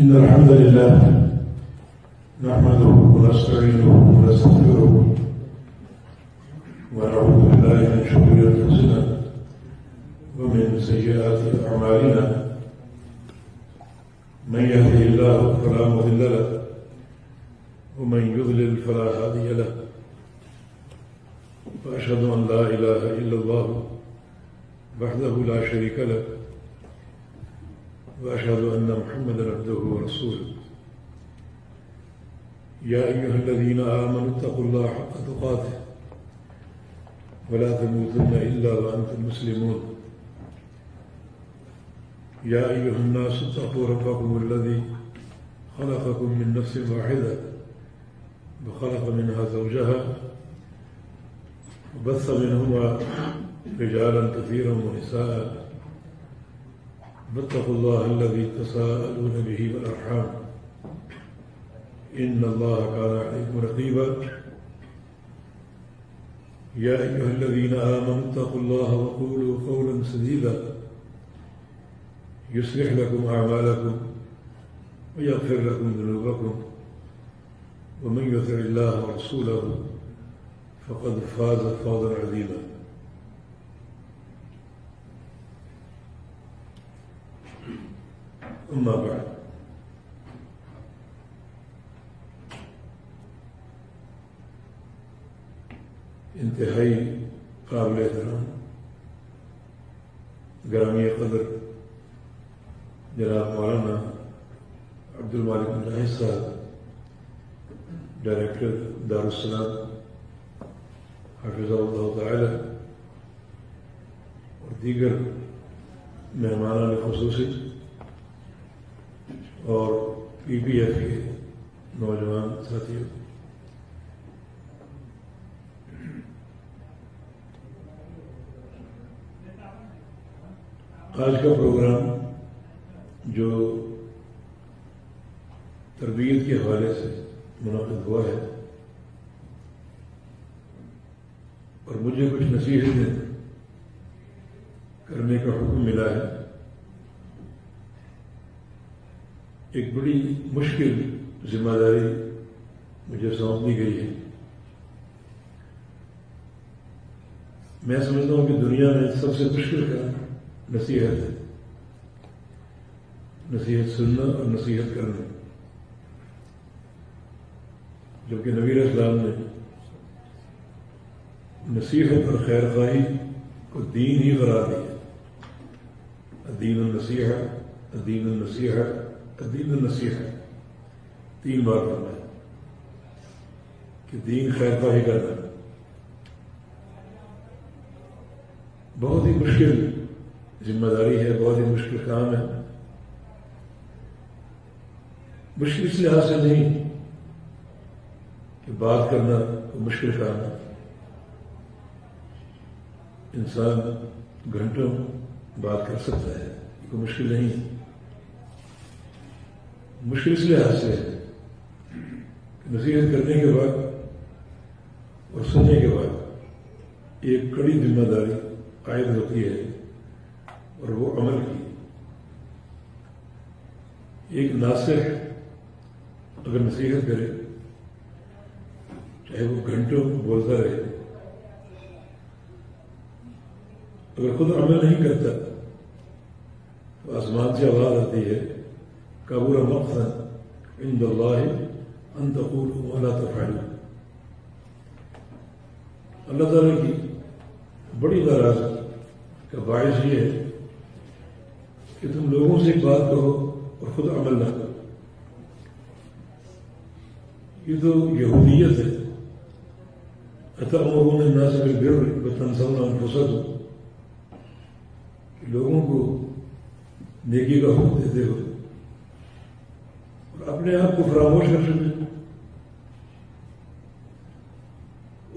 إن الحمد لله نحمده ونستعينه ونستغفره ونعوذ بالله من شرور أنفسنا ومن سيئات أعمالنا من يهده الله فلا مضل له ومن يضلل فلا هادي له وأشهد أن لا إله إلا الله وحده لا شريك له وأشهد أن محمدا عبده ورسوله يا أيها الذين آمنوا اتقوا الله حق تقاته ولا تموتن إلا وأنتم مسلمون يا أيها الناس اتقوا ربكم الذي خلقكم من نفس واحدة وخلق منها زوجها وبث منهما رجالا كثيرا ونساء واتقوا الله الذي تساءلون به والأرحام إن الله كان عليكم رقيبا يا أيها الذين آمنوا اتقوا الله وقولوا قولا سديدا يصلح لكم أعمالكم ويغفر لكم ذنوبكم ومن يطع الله ورسوله فقد فاز فوزا عظيما أما بعد انتہائی قابل احترام گرامی قدر جناب مولانا عبدالمالک مجاہد صاحب ڈائریکٹر دارالسلام حافظہ اللہ تعالی اور دیگر مہمانان خصوصی اور پی پی ایف کے نوجوان ساتھیوں، آج کا پروگرام جو تربیت کے حوالے سے منعقد ہوا ہے اور مجھے کچھ نصیحتیں کرنے کا حکم ملا ہے، ایک بڑی مشکل ذمہ داری مجھے سونپ دی گئی ہے۔ میں سمجھتا ہوں کہ دنیا میں سب سے مشکل کام نصیحت ہے، نصیحت سننا اور نصیحت کرنا، جبکہ نبی علیہ السلام نے نصیحت اور خیر خواہی کو دین ہی قرار دیا۔ الدین النصیحہ، الدین النصیحہ، الدین النصیحہ، 3 بار فرمایا کہ دین خیر خواہی کرنا بہت ہی مشکل ذمہ داری ہے، بہت ہی مشکل کام ہے۔ مشکل اس لحاظ سے نہیں کہ بات کرنا کوئی مشکل کام ہے، انسان گھنٹوں بات کر سکتا ہے، کوئی مشکل نہیں ہے۔ مشکل اس لحاظ سے ہے کہ نصیحت کرنے کے بعد اور سننے کے بعد ایک کڑی ذمہ داری عائد ہوتی ہے، اور وہ عمل کی۔ ایک ناصح اگر نصیحت کرے، چاہے وہ گھنٹوں بولتا رہے، اگر خود عمل نہیں کرتا تو آسمان سے آواز آتی ہے کبر مقتا عند اللہ ان تقولوا ما لا تفعلون۔ اللہ تعالیٰ کی بڑی ناراضگی کا باعث یہ ہے کہ تم لوگوں سے ایک بات کہو اور خود عمل نہ کرو۔ یہ تو یہودیت ہے، اتأمرون الناس بالبر وتنسون انفسکم، کہ لوگوں کو نیکی کا حکم دیتے ہو اور اپنے آپ کو فراموش کر سکتے۔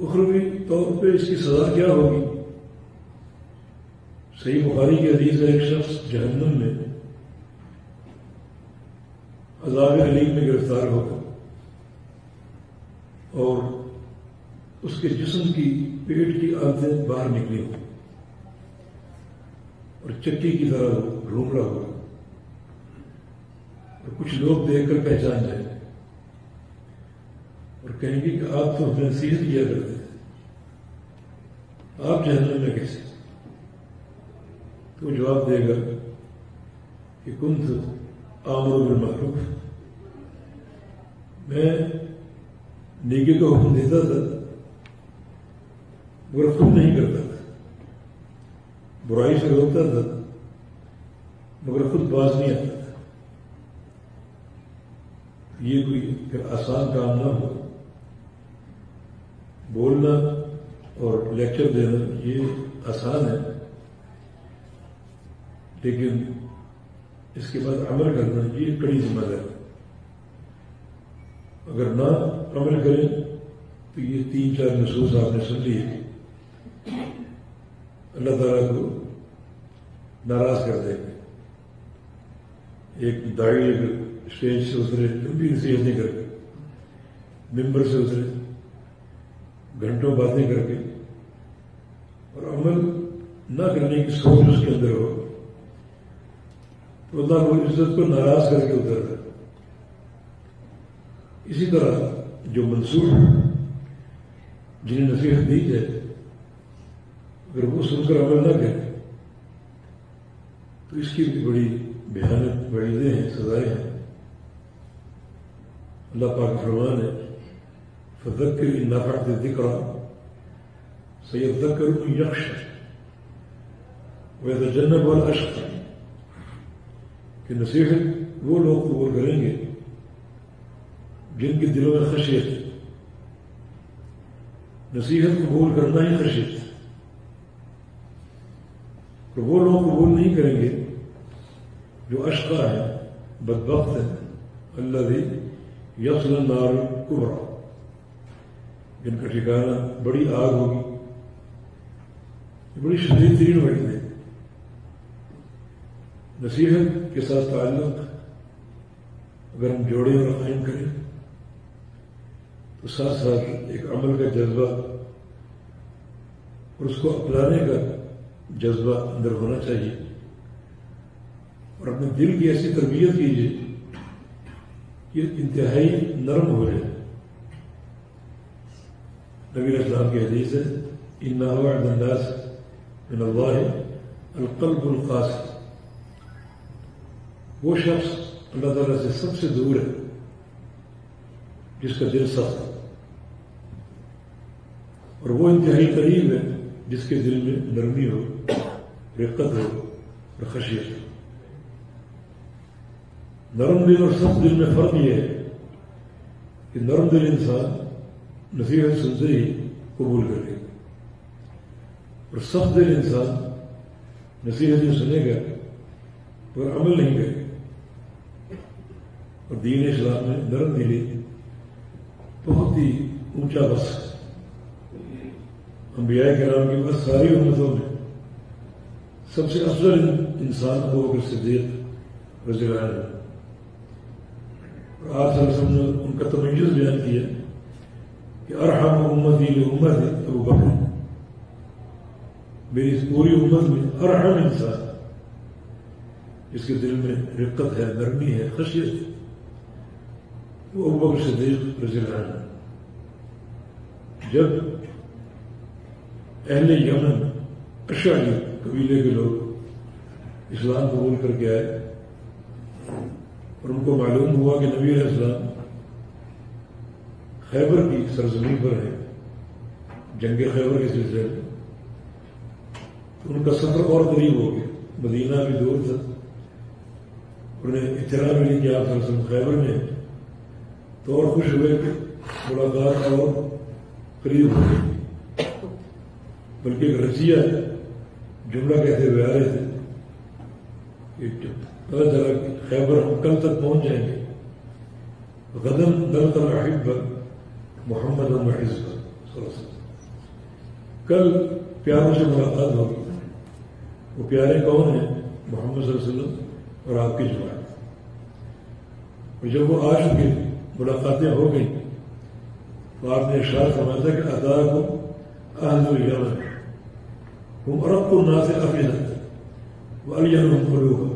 اخروی طور پہ اس کی سزا کیا ہوگی؟ صحیح بخاری کی حدیث ہے، ایک شخص جہنم میں عذاب علیم میں گرفتار ہوگا اور اس کے جسم کی پیٹ کی آنتیں باہر نکلی ہوں اور چکی کی طرح گھوم رہا ہوگا، اور کچھ لوگ دیکھ کر پہچان جائیں گے اور کہیں گے کہ آپ تو ہمیں نصیحت کیا کرتے تھے، آپ جہنم میں کیسے؟ تو جواب دے گا کہ کنت آمر بالمعروف، میں نیکی کا حکم دیتا تھا مگر خود نہیں کرتا تھا، برائی سے روکتا تھا مگر خود باز نہیں آتا تھا۔ یہ کوئی آسان کام نہ ہو، بولنا اور لیکچر دینا یہ آسان ہے، لیکن اس کے بعد عمل کرنا یہ کڑی ذمہ داری۔ اگر نہ عمل کریں تو یہ 3-4 نصوص آپ نے سن لیے، اللہ تعالیٰ کو ناراض کر دیں گے۔ ایک داعی اگر اسٹیج سے اترے لمبی نصیحت نہیں کر کے، ممبر سے اترے گھنٹوں باتیں کر کے اور عمل نہ کرنے کی سوچ اس کے اندر ہو تو اللہ رب العزت کو ناراض کر کے اترتا ہے۔ اسی طرح جو منصور جنہیں نصیحت دی جائے اگر وہ سن کر عمل نہ کرے تو اس کی بھی بڑی بھیانک وعیدیں ہیں، سزائیں ہیں۔ اللہ پاک فرمان ہے فذکر ان نفعت الذکریٰ سیذکر من یخشی ویتجنبها الاشقی، کہ نصیحت وہ لوگ قبول کریں گے جن کے دلوں میں خشیت ہے۔ نصیحت قبول کرنا ہی خشیت ہے، تو وہ لوگ قبول نہیں کریں گے جو اشقا ہے، بدبخت ہے، الذی یصلی النار الکبریٰ، جن کا ٹھکانہ بڑی آگ ہوگی۔ بڑی شدید ترین وعید ہے۔ نصیحت کے ساتھ تعلق اگر ہم جوڑیں اور قائم کریں تو ساتھ ساتھ ایک عمل کا جذبہ اور اس کو اپنانے کا جذبہ اندر ہونا چاہیے، اور اپنے دل کی ایسی تربیت کیجیے کہ انتہائی نرم ہو جائے۔ نبی علیہ السلام کی حدیث ہے اِنَّ أَبْعَدَ النَّاسِ مِنَ اللَّهِ الْقَلْبُ الْقَاسِي، وہ شخص اللہ تعالیٰ سے سب سے دور ہے جس کا دل سخت ہے، اور وہ انتہائی قریب ہے جس کے دل میں نرمی ہو، رقت ہو اور خشیت ہو۔ نرم دل اور سخت دل میں فرق یہ ہے کہ نرم دل انسان نصیحت سنتے ہی قبول کر لے گا، اور سخت دل انسان نصیحتیں سنے گا اور عمل نہیں کرے گا۔ اور دین اسلام میں نرم دلی بہت ہی اونچا وصف ہے۔ انبیاء کرام کی بس ساری امتوں میں سب سے افضل انسان ابو بکر صدیق رضی اللہ عنہ، اور آپ صلی اللہ علیہ وسلم نے ان کا تمیز بیان کیا کہ ارحم امتی لامتی ابو بکر، میری پوری امت میں ارحم انسان جس کے دل میں رقت ہے، نرمی ہے، خشیت ہے، وہ ابو بکر صدیق رضی اللہ عنہ۔ جب اہل یمن اشعری قبیلے کے لوگ اسلام قبول کر کے آئے اور ان کو معلوم ہوا کہ نبی علیہ السلام خیبر کی سرزمین پر ہے، جنگ خیبر کے سلسلے میں، تو ان کا سفر اور قریب ہو گیا، مدینہ بھی دور تھا، انہیں اطلاع ملی کہ آپ صلی اللہ علیہ وسلم خیبر میں ہیں، تو اور خوش ہوئے کہ ملاقات اور قریب ہو گئی، بلکہ ایک رضیہ جملہ کہتے ہوئے آ رہے تھے کہ پتہ چلا کہ خیبر ہم کل تک پہنچ جائیں گے، غداً نلقى الأحبة محمد وحزبہ صلی اللہ علیہ وسلم، کل پیاروں سے ملاقات ہوگی۔ وہ پیارے کون ہیں؟ محمد صلی اللہ علیہ وسلم اور آپ کی جماعت۔ اور جب وہ آ چکے، ملاقاتیں ہو گئیں، تو آپ نے ارشاد فرمایا تھا کہ اتاکم اہل الیمن ہم ارق الناس افئدۃ والینہم قلوبا،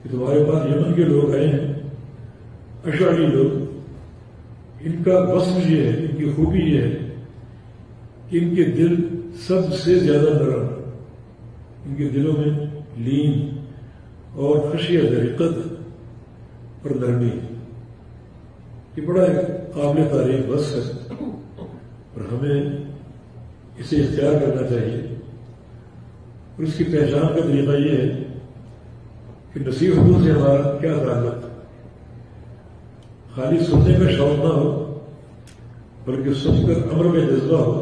کہ تمہارے پاس یمن کے لوگ آئے ہیں، اشعری لوگ، ان کا وصف یہ ہے، ان کی خوبی یہ ہے کہ ان کے دل سب سے زیادہ نرم، ان کے دلوں میں لین اور خشیت رقت اور نرمی، یہ بڑا قابل تعریف وصف ہے اور ہمیں اسے اختیار کرنا چاہیے۔ اور اس کی پہچان کا طریقہ یہ ہے کہ نصیحتوں سے ہمارا کیا تعلق، خالی سننے کا شوق نہ ہو بلکہ سن کر امر کا جذبہ ہو،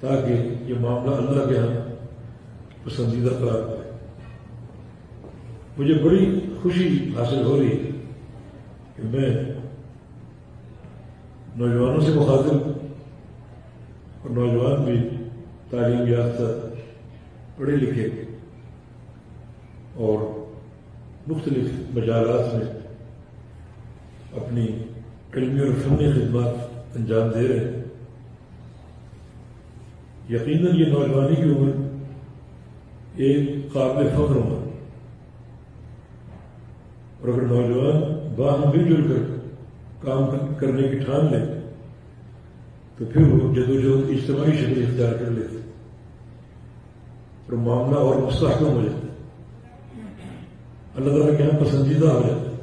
تاکہ یہ معاملہ اللہ کے ہاں پسندیدہ قرار پائے۔ مجھے بڑی خوشی حاصل ہو رہی ہے کہ میں نوجوانوں سے مخاطب اور نوجوان بھی تعلیم یافتہ، پڑھے لکھے اور مختلف مجالات میں اپنی علمی اور فنی خدمات انجام دے رہے ہیں۔ یقیناً یہ نوجوانی کی عمر ایک قابل فخر عمر، اور اگر نوجوان باہم مل جل کر کام کرنے کی ٹھان لیں تو پھر وہ جدوجہد اجتماعی شکل اختیار کر لیتے اور معاملہ اور مستحکم ہو جاتا ہے، اللہ تعالیٰ کے یہاں پسندیدہ ہو جاتا ہے۔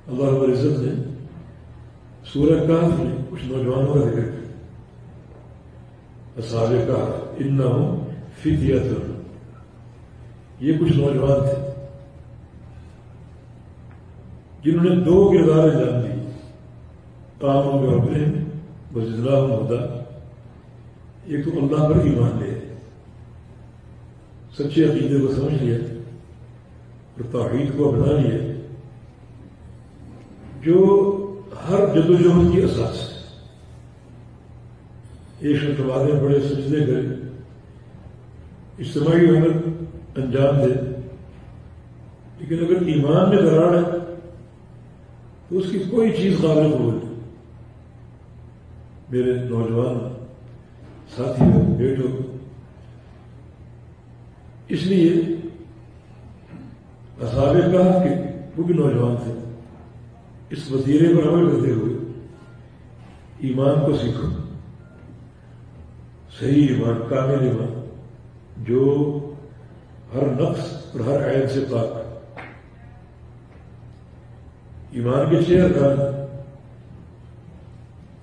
اللہ رب العزت نے سورہ کہف میں کچھ نوجوانوں کا ذکر کیا، اصحاب کہف انہم فتیۃ، یہ کچھ نوجوان تھے جنہوں نے دو کردار انجام دی، آمنوا بربہم وزدناہم ہدی، ایک تو اللہ پر ایمان لے، سچے عقیدے کو سمجھ لیا اور توحید کو اپنا لیا، جو ہر جدوجہد کی اساس ہے۔ ایک شخص بعد میں بڑے سجدے کرے، اجتماعی عمل انجام دے، لیکن اگر ایمان میں دراڑ ہے تو اس کی کوئی چیز قابل قبول نہیں۔ میرے نوجوان ساتھیوں، بیٹوں، اس لیے اصحاب کہف کے وہ بھی نوجوان تھے، اس وتیرے پر عمل کرتے ہوئے ایمان کو سیکھو، صحیح ایمان، کامل ایمان جو ہر نقص اور ہر عیب سے پاک ہے۔ ایمان کے 6 ارکان،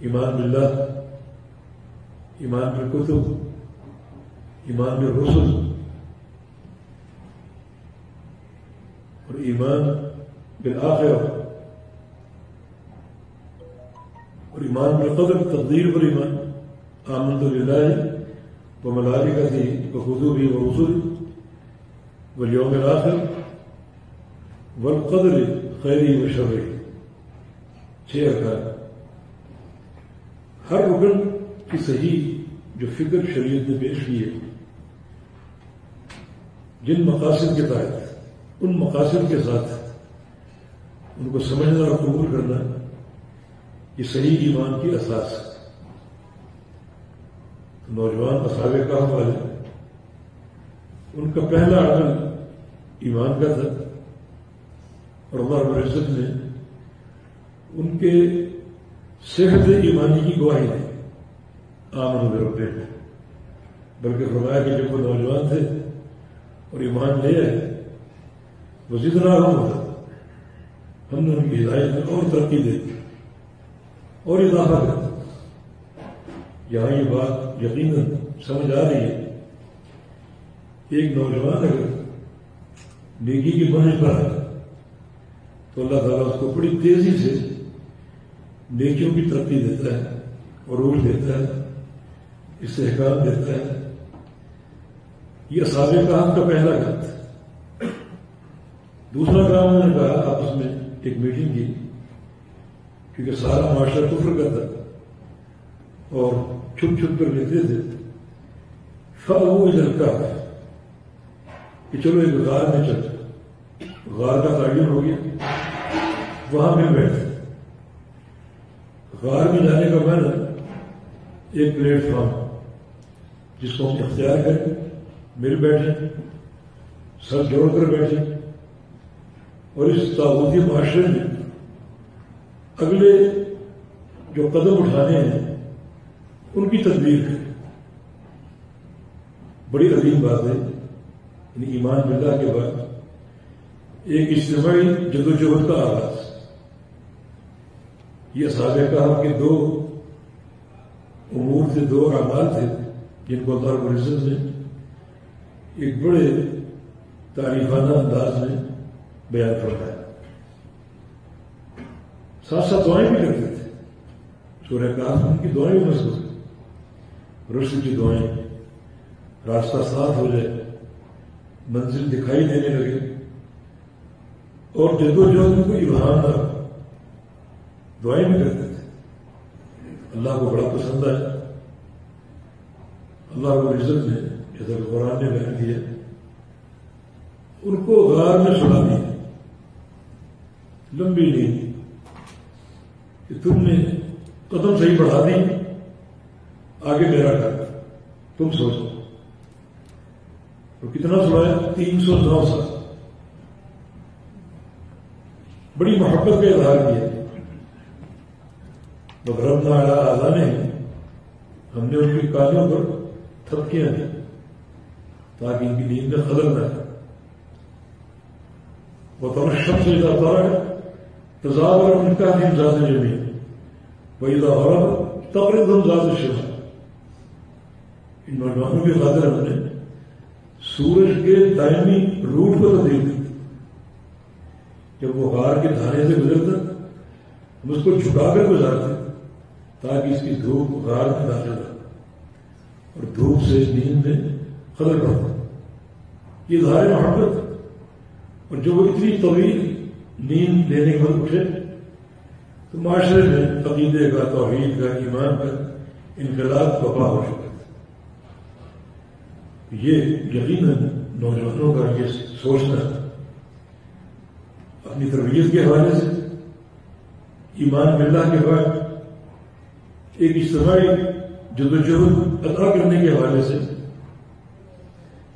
ایمان باللہ، ایمان بالکتب، ایمان بالرسل اور ایمان بالآخرہ اور ایمان بالقدر، تقدیر پر ایمان، آمنت باللہ وملائکتہ وکتبہ ورسلہ والیوم الآخر والقدر خیرہ وشرہ، 6 ارکان۔ ہر رکن کی صحیح جو فکر شریعت نے پیش کی ہے، جن مقاصد کے تحت، ان مقاصد کے ساتھ ان کو سمجھنا اور قبول کرنا، یہ صحیح ایمان کی اساس ہے۔ نوجوان اصحاب کہف والے، ان کا پہلا عمل ایمان کا تھا، اور اللہ رب العزت نے ان کے صحت ایمانی کی گواہی دی، آمنوا بربہم، بلکہ فرمایا کہ جب وہ نوجوان تھے اور ایمان لے آئے، وزدناہم ہدی، ہم نے ان کی ہدایت میں اور ترقی دے دی اور اضافہ کر دیا۔ یہاں یہ بات یقیناً سمجھ آ رہی ہے کہ ایک نوجوان اگر نیکی کی منہج پر آئے تو اللہ تعالیٰ اس کو بڑی تیزی سے نیکیوں کی ترقی دیتا ہے، عروج دیتا ہے، استحکام دیتا ہے۔ یہ اصحاب کہف کا پہلا کام تھا۔ دوسرا کام انہوں نے کہا، آپس میں ایک میٹنگ کی، کیونکہ سارا معاشرہ کفر کرتا اور چھپ چھپ کر لیتے تھے، فَأْوُوا إِلَى الْكَهْفِ، کہ چلو ایک غار میں چلتے، غار کا تعین ہو گیا، وہاں مل بیٹھے۔ غار میں جانے کا معنی ایک پلیٹ فارم جس کو ہم اختیار کریں، مل بیٹھیں، سر جوڑ کر بیٹھے اور اس طاغوتی معاشرے میں اگلے جو قدم اٹھانے ہیں ان کی تدبیر کریں. بڑی عظیم بات ہے. یعنی ایمان باللہ کے بعد ایک اجتماعی جدوجہد کا آغاز. یہ اصحاب کہف کے دو امور تھے، دو اعمال تھے جن کو اللہ رب العزت نے ایک بڑے تعریفانہ انداز میں بیان فرمایا. ساتھ ساتھ دعائیں بھی کرتے تھے. سورہ کہف ان کی دعائیں بھی مضبوط ہیں. رشد کی دعائیں، راستہ صاف ہو جائے، منزل دکھائی دینے لگے اور جدوجہد کو ابہام نہ ہو، دعائیں بھی کرتے تھے. اللہ کو بڑا پسند آیا. اللہ رب العزت نے جیسا کہ قرآن نے بیان کیا ان کو غار میں سلا دیا. لمبی نیند کہ تم نے قدم صحیح بڑھا دی، آگے میرا کر تم سوچو. اور کتنا سلایا؟ 309 سال. بڑی محبت کا اظہار کیا. وَضَرَبْنَا عَلَىٰ آذَانِهِمْ، ہم نے ان کی کانوں پر تھپکیاں دی تاکہ ان کی نیند میں خلل نہ آئے. وَتَرَى الشَّمْسَ إِذَا طَلَعَتْ تَزَاوَرُ عَنْ كَهْفِهِمْ ذَاتَ الْيَمِينِ وَإِذَا غَرَبَتْ تَقْرِضُهُمْ ذَاتَ الشِّمَالِ. ان نوجوانوں کی خاطر ہم نے سورج کے دائمی روٹ کو تبدیل کر دیا. جب وہ غار کے دھانے سے گزرتا ہم اس کو جھکا کر گزارتے تاکہ اس کی دھوپ غار میں داخل ہو اور دھوپ سے نیند میں خلل پڑتا. یہ اظہار محبت. اور جو وہ اتنی طویل نیند لینے کے بعد اٹھے تو معاشرے میں عقیدے کا، توحید کا، ایمان کا انقلاب برپا ہو چکا تھا. یہ یقیناً نوجوانوں کا یہ سوچنا اپنی تربیت کے حوالے سے، ایمان باللہ کے بعد ایک اجتماعی جدوجہد ادا کرنے کے حوالے سے،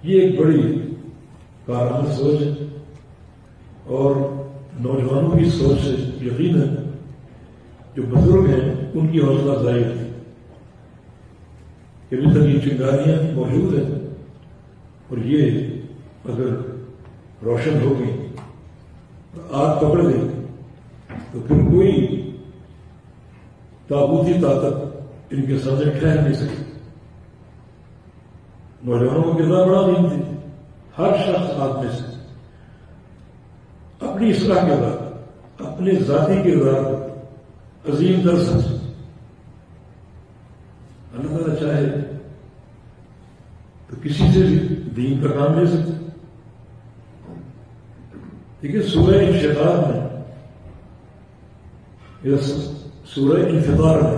یہ ایک بڑی کارآمد سوچ ہے. اور نوجوانوں کی سوچ سے یقیناً جو بزرگ ہیں ان کی حوصلہ افزائی ہوتی. ابھی تک یہ چنگاریاں موجود ہیں اور یہ اگر روشن ہوگی، آگ پکڑ دے تو پھر کوئی طاغوتی طاقت ان کے سامنے ٹھہر نہیں سکتی. نوجوانوں کو کتنا بڑا دین تھی. ہر شخص آپ میں سے اپنی اصلاح کے بعد اپنے ذاتی کردار کو عظیم تر سمجھے. اللہ تعالیٰ چاہے تو کسی سے بھی دین کا کام لے سکتے. دیکھیے سورہ انشقاق میں، سورہ انفطار میں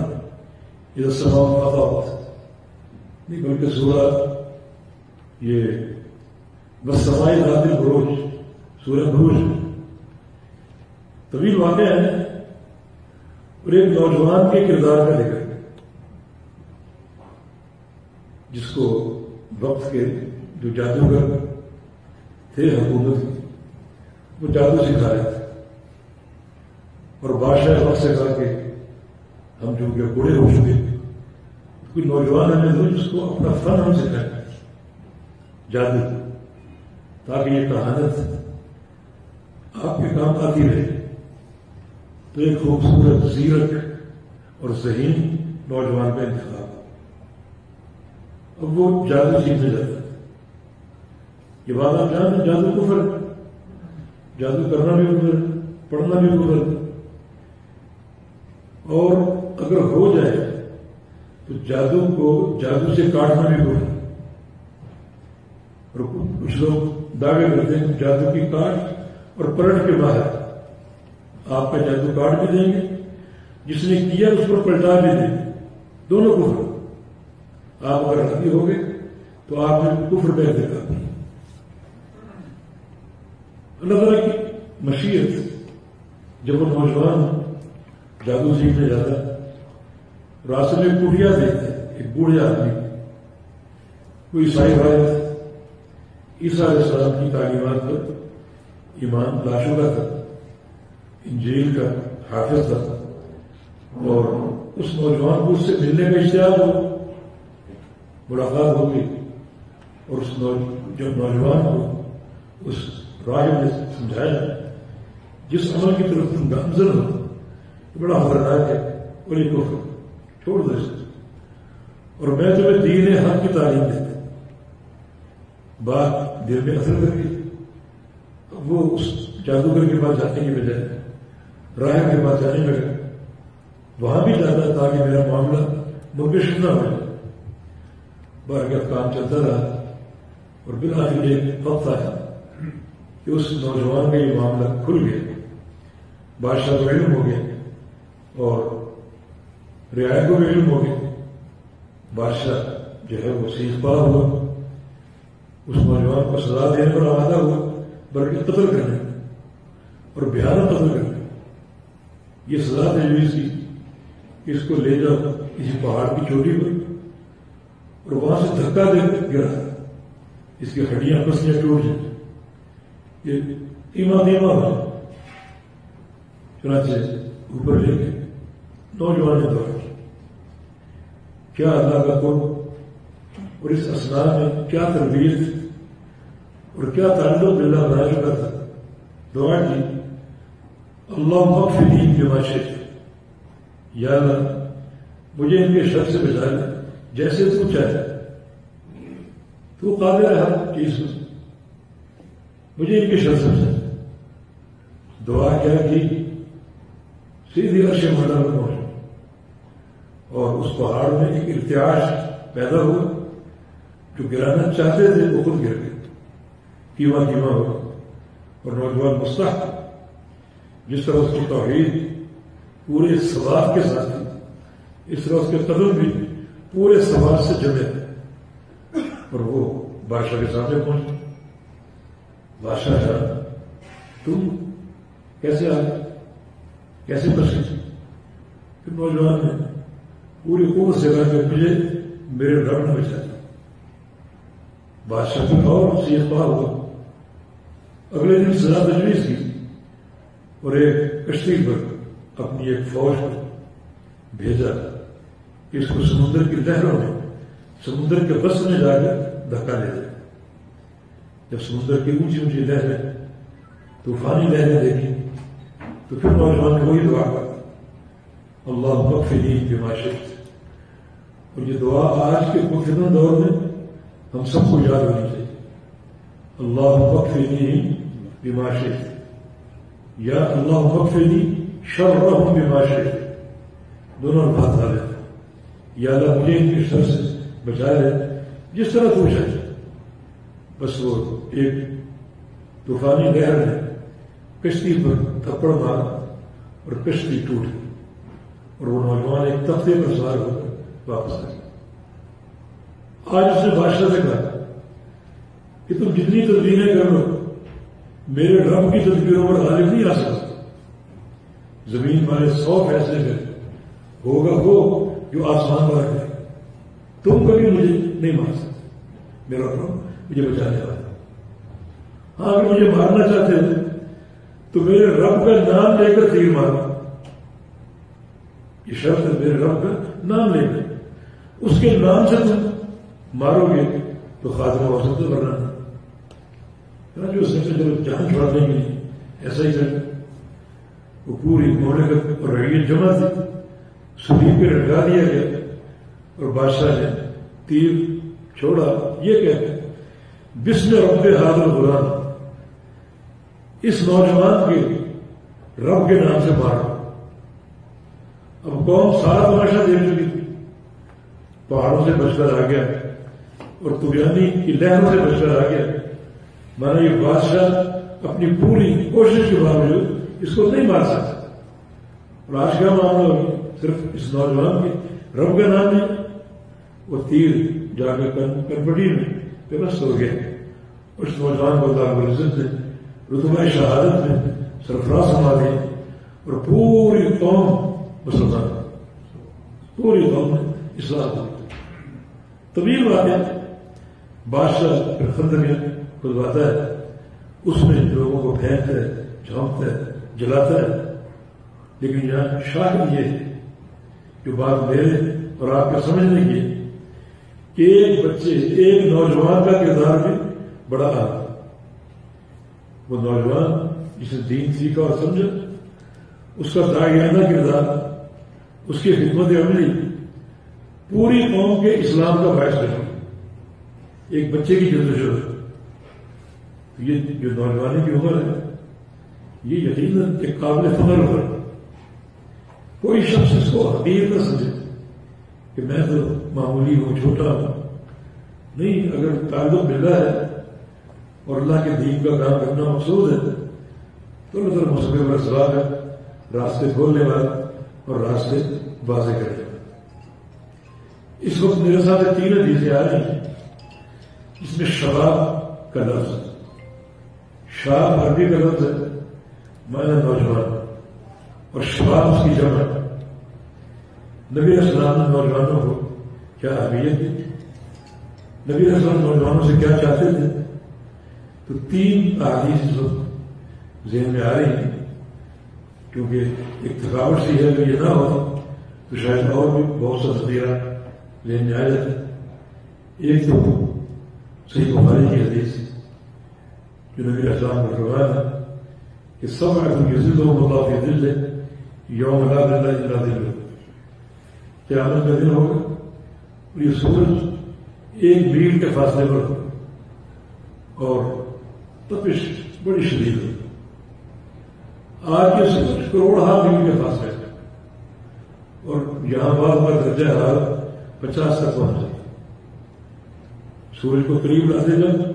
یہ السماء انفطرت نہیں بلکہ سورہ یہ والسماء ذات البروج، سورہ بروج طویل واقع ہے اور ایک نوجوان کے کردار کا ذکر ہے جس کو وقت کے جو جادوگر تھے حکومت کے، وہ جادو سکھا رہے تھے اور بادشاہ وقت سے کہا کہ ہم جو کہ بوڑھے ہو چکے، کوئی نوجوان ہمیں دو جس کو اپنا فن ہم سکھائے جادو، تاکہ یہ کہانت آپ کے کام آتی رہے. تو ایک خوبصورت، زیرک اور ذہین نوجوان کا انتخاب. اب وہ جادو سیکھنے جاتا ہے. یہ بات آپ جانتے ہیں، جادو کفر، جادو کرنا بھی کفر، پڑھنا بھی کفر. اور اگر ہو جائے تو جادو کو جادو سے کاٹنا بھی کفر. اور کچھ لوگ دعوے کرتے ہیں جادو کی کاٹ اور پلٹ کے باہر آپ کا جادو کاٹ بھی دیں گے، جس نے کیا اس پر پلٹا بھی دیں گے، دونوں کفر. آپ اگر راضی ہو گئے تو آپ نے کفر کا ارتکاب کیا. اللہ تعالیٰ کی مشیت، جب وہ نوجوان جادو سیکھنے جاتا ہے، راستے میں کٹیا دیکھتا ہے ایک بوڑھے آدمی. کوئی عیسائی روایت عیسیٰ علیہ السلام کی تعلیمات پر ایمان لا چکا تھا، انجیل کا حافظ تھا، اور اس نوجوان کو اس سے ملنے کا اشتیاق ہوا، ملاقات ہو گئی، اور اس جب نوجوان کو اس راہب نے سمجھایا جس عمل کی طرف تم گامزن ہو تو بڑا خطرناک ہے، اور یہ کفر چھوڑ دو اس کو، اور میں تمہیں دین حق کی تعلیم دیتا ہوں۔ بات دل میں اثر کر گئی، وہ اس جادوگر کے پاس جانے کی بجائے راہب کے پاس جانے لگا، وہاں بھی جاتا تاکہ میرا معاملہ منکشف نہ ہو جائے۔ بار کا کام چلتا رہا، اور بالآخر ایک وقت آیا کہ اس نوجوان کا یہ معاملہ کھل گیا، بادشاہ کو علم ہو گیا اور رعایا کو بھی علم ہو گیا۔ بادشاہ جو ہے وہ سیخ پا ہوا، اس نوجوان کو سزا دینے پر آمادہ ہوا، بلکہ قتل کرنے اور بھیانک قتل کرنے۔ یہ سزا تجویز کی کہ اس کو لے جاؤ کسی پہاڑ کی چوٹی پر، اور وہاں سے دھکا دے گرا، اس کی ہڈیاں پسلیاں ٹوٹ جائیں، یہ ایما دیما ہو۔ چنانچہ اوپر لے کے نوجوان نے دعا کی، کیا اللہ کا قرب اور اس اسنا میں کیا تربیت اور کیا تعلق باللہ بنا چکا تھا۔ دعا کی، اللہم اغفر لی بما شئت، یا اللہ مجھے ان کے شر سے بچا لے جیسے تو چاہے، تو قادر ہے ہر چیز میں، مجھے ان کے شر سے بچا لے۔ دعا کیا کی، سیدھی عرش معلیٰ میں پہنچا، اور اس پہاڑ میں ایک ارتعاش پیدا ہوا، جو گرانا چاہتے تھے وہ خود گر گئے، کیما کیما ہوا، اور نوجوان مستحق جس طرح اس کی توحید پورے ثبات کے ساتھ تھی، اس طرح اس کے قدم بھی پورے ثبات سے جمے، اور وہ بادشاہ کے سامنے پہنچے۔ بادشاہ جان تم کیسے آئے، کیسے پسند؟ پھر نوجوان نے پوری قوت سے کہا کہ مجھے میرے رب نے بچا دیا۔ بادشاہ کو اور سیخ پا ہوا، اگلے دن سزا تجویز کی، اور ایک کشتی پر اپنی ایک فوج کو بھیجا کہ اس کو سمندر کی لہروں میں، سمندر کے بس میں جا کر دھکا دے دے۔ جب سمندر کی اونچی اونچی لہریں، طوفانی لہریں دیکھی، تو پھر نوجوان نے وہی دعا کر، اللہم اغفر لی بما شئت۔ اور یہ دعا آج کے متفتن دور میں ہم سب کو یاد ہونی چاہیے، اللہم اغفر لی بما شئت، یا اللہم اغفر لی شرہم بما شئت، دونوں الفاظ آ رہے ہیں، یا اللہ مجھے ان کی شر سے بچا لے جس طرح تو چاہے۔ بس وہ ایک طوفانی لہر نے کشتی پر تھپڑ مارا اور کشتی ٹوٹ گئی، اور وہ نوجوان ایک تختے پر سوار ہو کر واپس آ گیا۔ آج اس نے بادشاہ سے کہا کہ تم جتنی تدبیریں کر لو میرے رب کی تدبیروں پر غالب نہیں آ سکتا۔ زمین والے 100 فیصلے کریں، ہوگا وہ جو آسمان پر رکھے، تم کبھی مجھے نہیں مار سکتے، میرا رب مجھے بچانے والا۔ ہاں اگر مجھے مارنا چاہتے تھے تو میرے رب کا نام لے کر تیر مارو، یہ شرط ہے، میرے رب کا نام لے کر، اس کے نام سے تم مارو گے تو خاتمہ ہو سکتا، ورنہ نہیں۔ جو اس نے جب جان چھوڑنے کے لیے ایسا ہی کرنا، وہ پوری مملکت اور رعیت جمع تھی، سلیب پہ لٹکا دیا گیا، اور بادشاہ نے تیر چھوڑا، یہ کہتے بسم رب ھذا الغلام، اس نوجوان کے رب کے نام سے مارا۔ اب قوم سارا تماشا دیکھ چکی تھی، پہاڑوں سے بچ کر آ گیا اور طغیانی کی لہروں سے بچ کر آ گیا، مانا یہ بادشاہ اپنی پوری کوشش کے باوجود اس کو نہیں مار سکتا۔ اور آج کا معاملہ ہوگا، صرف اس نوجوان کے رب کا نام نہیں، وہ تیر جا کر کنپٹی میں پیوست ہو گیا، اور اس نوجوان کو اللہ رب العزت نے رتبہ شہادت میں سرفراز فرما دیا، اور پوری قوم مسلمان، پوری قوم نے اسلام کی طویل واقعہ۔ بادشاہ پھر خندق کھلواتا ہے، اس میں لوگوں کو پھینکتا ہے، جھونکتا ہے، جلاتا ہے. لیکن یہاں شاہد یہ ہے جو بات میرے اور آپ کے سمجھنے کی ہے کہ ایک بچے، ایک نوجوان کا کردار بھی بڑا اہم ہے. وہ نوجوان جس نے دین سیکھا اور سمجھا، اس کا داعیانہ کردار، اس کی خدمت عملی پوری قوم کے اسلام کا باعث بنے. ایک بچے کی جدوجہد، یہ جو نوجوانی کی عمر ہے یہ یقیناً ایک قابل فخر عمر ہے. کوئی شخص اس کو حقیر نہ سمجھے کہ میں تو معمولی ہوں، چھوٹا ہوں. نہیں، اگر تعلق ملا ہے اور اللہ کے دین کا کام کرنا مقصود ہے تو اللہ تعالیٰ مسئلے پر سوال ہے، راستے کھولنے والا اور راستے واضح کرنے والا. اس وقت میرے ساتھ 3 حدیثیں آ رہی ہیں. اس میں شباب کا لفظ ہے. شاب عربی کا لفظ ہے، معنی نوجوان، اور شباب اس کی جمع. نبی علیہ السلام نے نوجوانوں کو کیا اہمیت دی؟ نبی علیہ السلام نوجوانوں سے کیا چاہتے تھے؟ تو 3 احادیث اس وقت ذہن میں آ رہی ہیں. کیونکہ ایک تھکاوٹ سی ہے، اگر یہ نہ ہو تو شاید اور بھی بہت سا ذخیرہ ذہن میں آ جاتا ہے. ایک تو صحیح بخاری کی حدیث جو نبی علیہ السلام نے فرمایا کہ سبعۃ یظلهم اللہ فی ظلہ یوم لا ظل الا ظلہ. قیامت کا دن ہوگا اور یہ سورج 1 میل کے فاصلے پر ہوگا اور تپش بڑی شدید ہے. آج کے سورج کروڑ میل کے فاصلے پر، اور یہاں بعد بار درجہ حرارت 50 تک پہنچ جائے. سورج کو قریب لاتے جائیں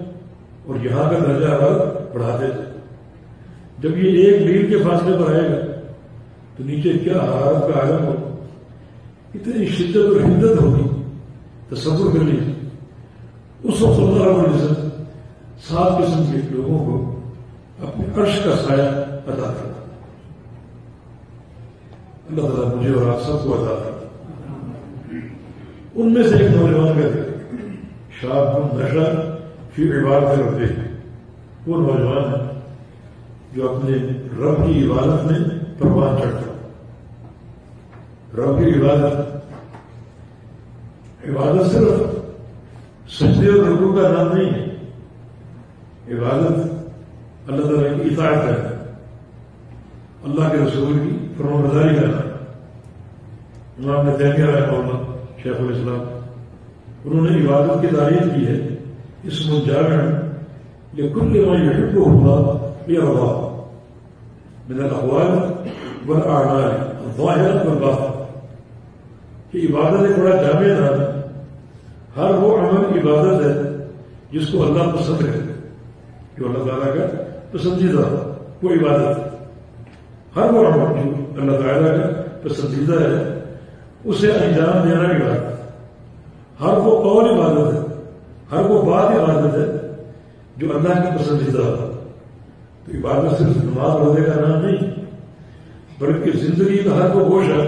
اور یہاں کا درجہ حرارت بڑھاتے جائیں. جب یہ 1 میل کے فاصلے پر آئے گا تو نیچے کیا حرارت کا عالم ہوگا، اتنی شدت اور حدت ہوگی، تصور کر لیجیے. اس وقت اللہ رب العزت 7 قسم کے لوگوں کو اپنے عرش کا سایہ عطا کرتا. اللہ تعالیٰ مجھے اور آپ سب کو عطا کرتا. ان میں سے ایک نوجوان کا ذکر، شاب نشا فی عبادت ربہ. وہ نوجوان ہے جو اپنے رب کی عبادت میں پروان چڑھتا. رب کی عبادت صرف سجدے اور رکوع کا نام نہیں ہے. عبادت اللہ تعالیٰ کی اطاعت ہے، اللہ کے رسول کی فرمانبرداری کا نام. امام ابن تیمیہ رحمہ اللہ شیخ الاسلام، انہوں نے عبادت کی تعریف کی ہے اسم جامع لکل ما یحبہ اللہ ویرضاہ من الاقوال والاعمال الظاہرہ والباطنہ. کہ عبادت ایک بڑا جامع نام ہے. ہر وہ عمل عبادت ہے جس کو اللہ پسند ہے، جو اللہ تعالیٰ کا پسندیدہ ہو، وہ عبادت ہے. ہر وہ عمل جو اللہ تعالیٰ کا پسندیدہ ہے اسے انجام دینا عبادت ہے. ہر وہ قول عبادت ہے، ہر وہ بات عبادت ہے جو اللہ کی پسندیدہ ہو. تو عبادت صرف نماز روزے کا نام نہیں، بلکہ زندگی کا ہر وہ گوشہ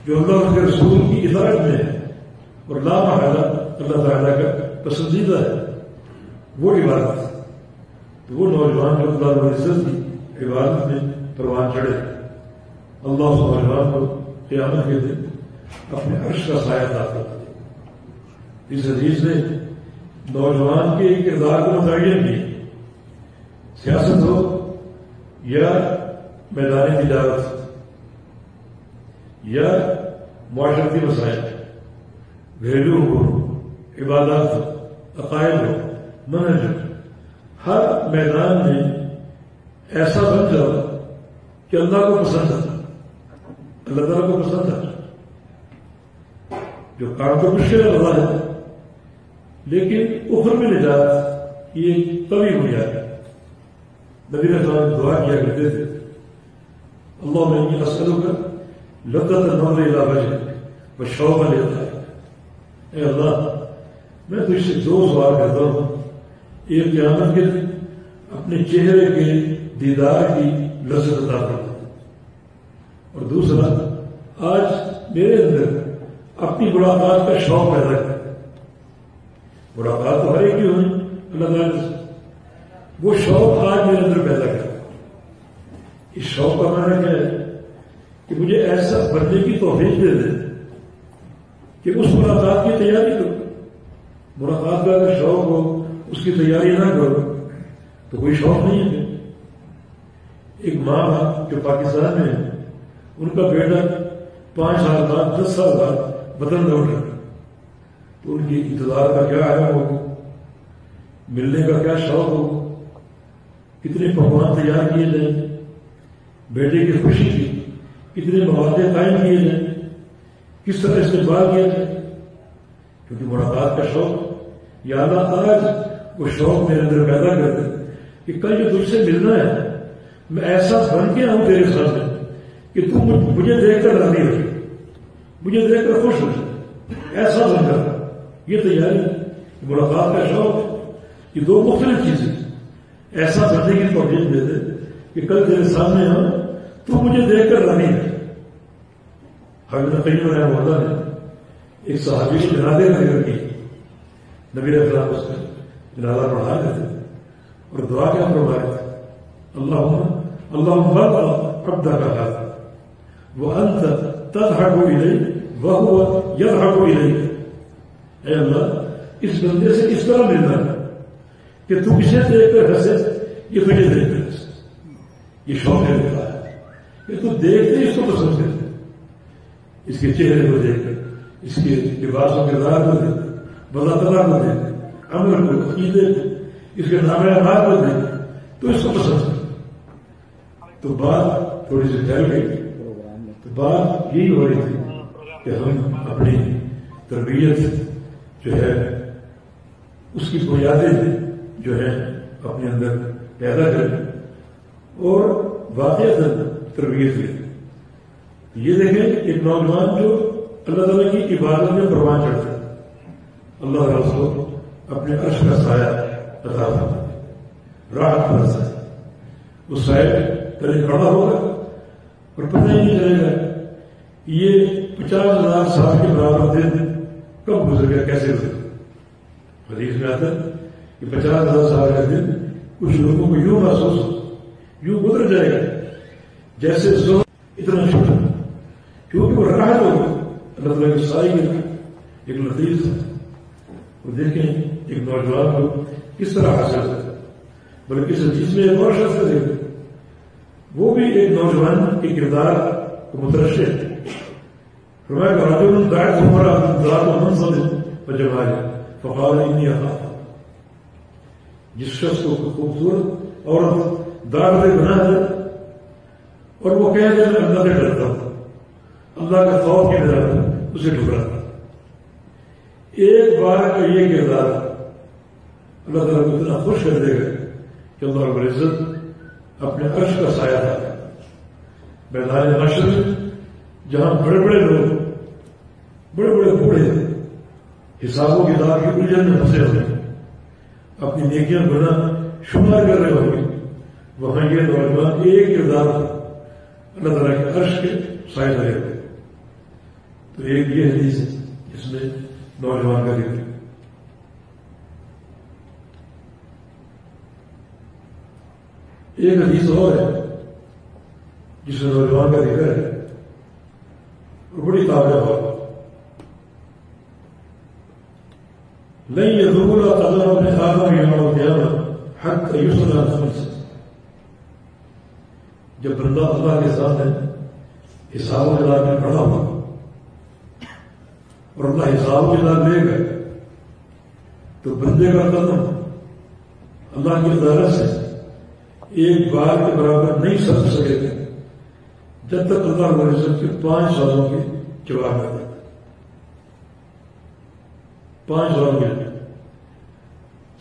جو اللہ کے رسول کی اطاعت میں ہے اور لا محالہ اللہ تعالیٰ کا پسندیدہ ہے، وہ عبادت ہے. تو وہ نوجوان جو اللہ رب العزت کی عبادت میں پروان چڑھے، اللہ اس نوجوان کو قیامت کے دن اپنے عرش کا سایہ عطا کرتا ہے. اس حدیث نے نوجوان کے کردار کو متعین کیا. سیاست ہو یا میدان تجارت یا معاشرتی مسائل، گھریلو امور، عبادات ہو، عقائد ہو، منہج ہو، ہر میدان میں ایسا بن جاؤ کہ اللہ کو پسند ہے، اللہ تعالیٰ کو پسند ہے. جو کام تو مشکل لگا ہے لیکن اخر میں نجات یہ ایک قوی بنیاد ہے. نبی علیہ السلام دعا کیا کرتے تھے، اللہم انی اسألک لذت النظر الی وجہک والشوق للقاءک. اے اللہ، میں تجھ سے 2 سوال کرتا ہوں. ایک قیامت کے دن اپنے چہرے کے دیدار کی لذت عطا فرما، اور دوسرا آج میرے اندر اپنی ملاقات کا شوق پیدا کر. ملاقات تو ہر ایک کی ہوئی اللہ تعالیٰ سے، وہ شوق آج میرے اندر پیدا کر. اس شوق کا معنی کیا ہے کہ مجھے ایسا بننے کی توفیق دے دے کہ اس ملاقات کی تیاری کرو. ملاقات کا اگر شوق ہو اس کی تیاری نہ کرو تو کوئی شوق نہیں ہے. ایک ماں جو پاکستان میں ہے ان کا بیٹا 5 سال بعد 10 سال بعد وطن لوٹ رہا تو ان کی انتظار کا کیا ہے ہو، ملنے کا کیا شوق ہو، کتنے پکوان تیار کیے جائیں، بیٹے کی خوشی کی کتنے مواقع قائم کیے جائیں، کس طرح استقبال کیا جائے. کیونکہ ملاقات کا شوق یا اللہ آج وہ شوق میرے اندر پیدا کر دے کہ کل جو تجھ سے ملنا ہے میں ایسا بن کے آؤں تیرے سامنے کہ تو مجھے دیکھ کر راضی ہو، مجھے دیکھ کر خوش ہو، ایسا بن کر. یہ تیاری ملاقات کا شوق، یہ 2 مختلف چیزیں. ایسا بننے کی توفیق دے دے کہ کل تیرے سامنے آؤں تو مجھے دیکھ کر راضی ہے. حضرت قیم رحمہ اللہ نے ایک صحابی کو جنازے میں ذکر کی. نبی علیہ السلام اس کا جنازہ پڑھا رہے تھے اور دعا کیا فرما رہے تھے، اللہم بلغ عبدک ھذا وانت تضحک الیہ وہو یضحک الیک. اے اللہ اس بندے سے اس طرح ملنا ہے کہ تو اسے دیکھ کر ہنسے، یہ تجھے دیکھ کر ہنسے. یہ شوق ہے میرا ہے کہ تو دیکھتے اس کو پسند کرتے، اس کے چہرے کو دیکھ کر، اس کے لباس و کردار کو دیکھ کر، بذاتہ کو دیکھ کر، عمل کو، عقیدے کو، اس کے نام اعمال کو دیکھ کر تو اس کو پسند کرتے. تو بات تھوڑی سی ٹھہر گئی. تو بات یہی ہو رہی تھی کہ ہم اپنی تربیت جو ہے اس کی بنیادیں جو ہے اپنے اندر پیدا کریں اور واقعہ تربیت کریں. یہ دیکھیں ایک نوجوان جو اللہ تعالیٰ کی عبادت میں پروان چڑھتا ہے، اللہ تعالیٰ اس کو اپنے عرش کا سایہ عطا فرماتا ہے، راحت برستا ہے. وہ سایہ پہلے کھڑا ہوگا اور پتہ ہی نہیں چلے گا یہ 50,000 سال کے برابر دن کب گزر گیا، کیسے گزر گیا. حدیث میں آتا ہے کہ 50,000 سال کا دن کچھ لوگوں کو یوں محسوس ہو، یوں گزر جائے گا جیسے زہر اتنا چھوٹا، کیونکہ وہ راحت ہوگا. اللہ تعالیٰ کے سائے میں ایک لطیف ہے. وہ دیکھیں ایک نوجوان کو کس طرح حاصل کرتا ہے. بلکہ اس حدیث میں ایک اور شخص ہے، وہ بھی ایک نوجوان کے کردار کو مترشح ہے. فرمایا کہ رجل دعت امرأة ذات منصب وجمال فقال انی اخاف. جس شخص کو خوبصورت عورت دعوت بنا ہے اور وہ کہہ دے میں اللہ سے ڈرتا ہوں، اللہ کا خوف کی بنا اسے ٹھکراتا. ایک بار کا یہ کردار اللہ تعالیٰ کو اتنا خوش کر دے گا کہ اللہ رب العزت اپنے عرش کا سایہ تھا. میدان محشر میں جہاں بڑے بڑے لوگ، بڑے بڑے بوڑھے حساب و کتاب کی الجھن میں پھنسے ہوئے اپنی نیکیاں بنا شمار کر رہے ہوں گے، وہاں یہ نوجوان ایک کردار اللہ تعالیٰ کے عرش کے سائے رہے ہوئے. تو ایک یہ حدیث ہے جس میں نوجوان کا ذکر. ایک حدیث اور ہے جس میں نوجوان کا ذکر ہے اور بڑی تابع ہے. لن يذوب قدم ابن آدم يوم القيامة حتى يسأل عن خمس. جب بندہ اللہ کے سامنے حساب و کتاب میں کھڑا ہوا اور اللہ حساب و کتاب لے گا تو بندے کا قدم اللہ کی عدالت سے ایک بار کے برابر نہیں سمجھ سکے گا جب تک اللہ رب العزت کے 5 سالوں کے جواب نہ دے. 5 سالوں کے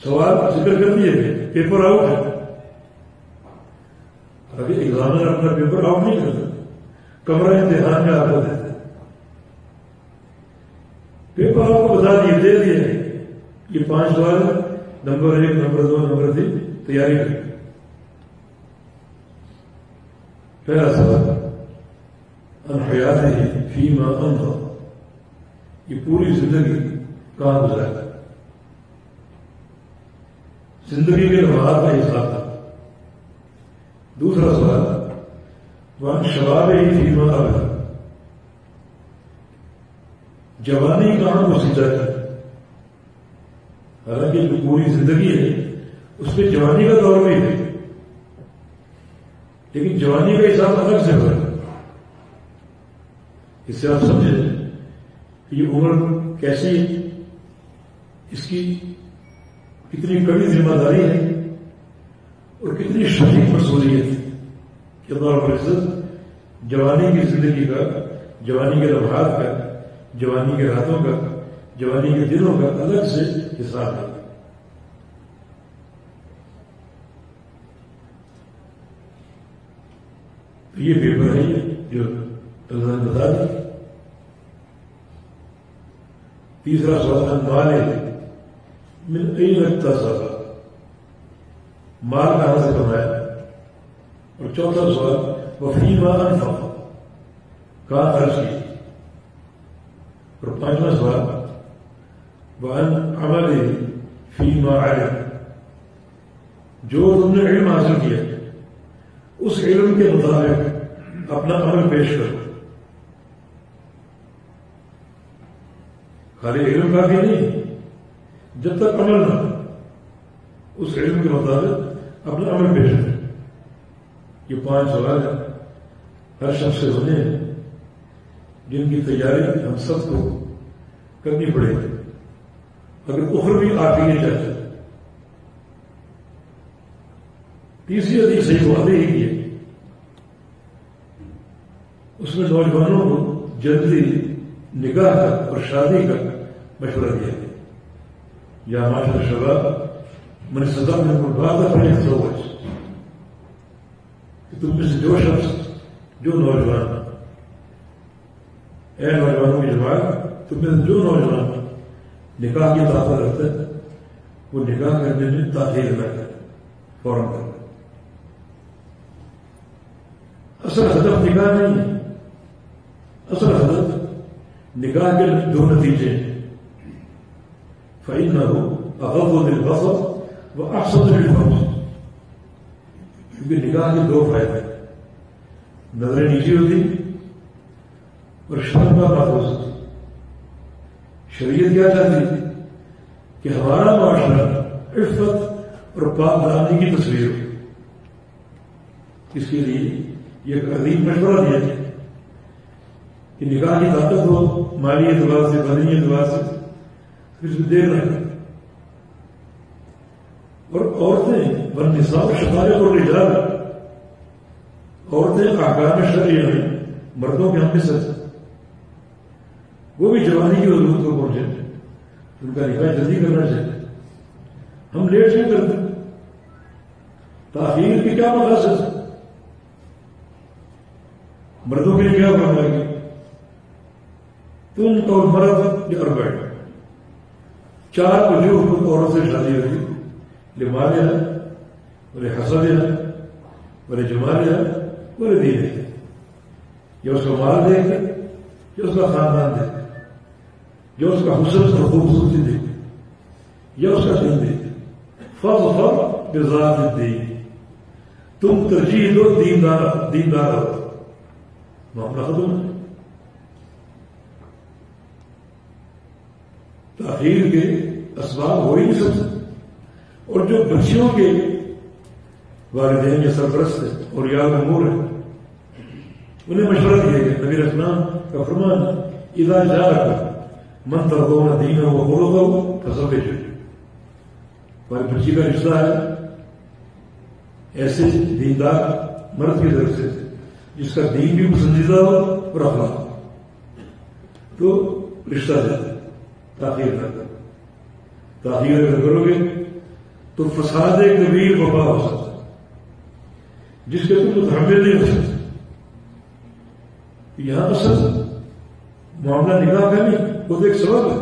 سوال ذکر کر دیے گئے، پیپر آؤٹ ہے. ابھی ایگزامنر اپنا پیپر آؤٹ نہیں کرتا، کمرہ امتحان میں آپ کو دیتا. پیپر آپ کو بتا دیے، دے دیے یہ 5 سوال، نمبر 1 نمبر 2 نمبر 3 تیاری کریں. پہلا سوال ان حیاتہ فیما امضى، یہ پوری زندگی کہاں گزارا. زندگی کے لمحات کا حساب تھا. دوسرا سوال وہاں شباب ہی فیما ابدا، جوانی کہاں کو سیدھا کی. حالانکہ جو پوری زندگی ہے اس میں جوانی کا دور بھی ہے، لیکن جوانی کا حساب الگ سے ہوا. اس سے آپ سمجھیں کہ یہ عمر کیسی ہے، اس کی کتنی کڑی ذمہ داری ہے اور کتنی شدید مسئولیت ہے کہ اللہ رب العزت جوانی کی زندگی کا، جوانی کے لمحات کا، جوانی کے راتوں کا، جوانی کے دنوں کا الگ سے حساب ہے. تو یہ پیپر ہے جو اللہ نے بتا دیا. تیسرا سوال مال ہے، من این اکتسب، مال کہاں سے کمایا. اور چوتھا سوال وفیما انفق، کہاں خرچ کی. اور پانچواں سوال وان عمل فیما علم، جو تم نے علم حاصل کیا اس علم کے مطابق اپنا عمل پیش کرو. خالی علم کافی نہیں، جب تک عمل نہ ہو اس علم کے مطابق اپنا عمل پیش کرو. یہ 5 سوال ہیں ہر شخص سے ہونے ہیں، جن کی تیاری ہم سب کو کرنی پڑے گی اگر اخروی عافیت چاہتے. تیسری حدیث صحیح بخاری ہی ہے، اس میں نوجوانوں کو جلدی نکاح کا اور شادی کا مشورہ دیا گیا. یا معاشر شباب من استطاع منکم الباءۃ فلیتزوج، کہ تم میں سے جو شخص، جو نوجوان، اے نوجوانوں کی جماعت، تم میں سے جو نوجوان نکاح کی طاقت رکھتا ہے وہ نکاح کرنے میں تاخیر نہ کرے، فوراً کرے. اصل ہدف نکاح نہیں ہے، اصل ہدف نکاح کے 2 نتیجے ہیں. فَإِنَّهُ أَغَضُّ لِلْبَصَرِ وَأَحْسَنُ لِلْفَرْجِ، کیونکہ نکاح کے 2 فائدے ہیں، نظریں نیچی ہوتی اور شرم کا محفوظ ہوتی. شریعت کیا چاہتی ہے کہ ہمارا معاشرہ عفت اور پاک دامنی کی تصویر ہو. اس کے لیے یہ ایک عظیم مشورہ دیا ہے کہ نکاح کی طاقت ہو، مالی اعتبار سے، بدنی اعتبار سے، اس میں دیر نہ کریں. اور عورتیں والنساء شقائق الرجال، عورتیں احکام شرعیہ میں مردوں کے ہم مثل، وہ بھی جوانی کی حدود کو پہنچے، ان کا نکاح جلدی کرنا چاہیے. ہم لیٹ نہیں کرتے. تاخیر کی کیا مقاصد ہے؟ مردوں کے لیے کیا فرمائے گی؟ تم تو مرد یا اربع، 4 وجوہ کو عورت سے شادی ہوگی، لمالها ولحسبها ولجمالها ولدینها. یا اس کا مال دے گا، یا اس کا خاندان دے گا، یا اس کا حسن اور خوبصورتی دے گا، یا اس کا دین دے گا. فاظفر بذات الدین، تم ترجیح دو دیندار ہو. معاملہ ختم ہے. تاخیر کے اسباب ہو ہی نہیں سکتے. اور جو بچیوں کے والدین یا سرپرست ہیں اور یا امور ہیں، انہیں مشورہ دیا گیا. نبی اسلام کا فرمان اذا جاءکم من ترضون دینہ وخلقہ فزوجوہ. ہماری بچی کا رشتہ ہے ایسے دیندار مرد کی طرف سے جس کا دین بھی پسندیدہ ہو اور اخلاق ہو، تو رشتہ دیتے. تاخیر نہ کرو. تاخیر اگر کرو گے تو فساد کبیر وبا ہو سکتا ہے جس کے تم متحمل نہیں ہو سکتے. یہاں اصل معاملہ نکاح کا نہیں، وہ تو ایک سبب ہے.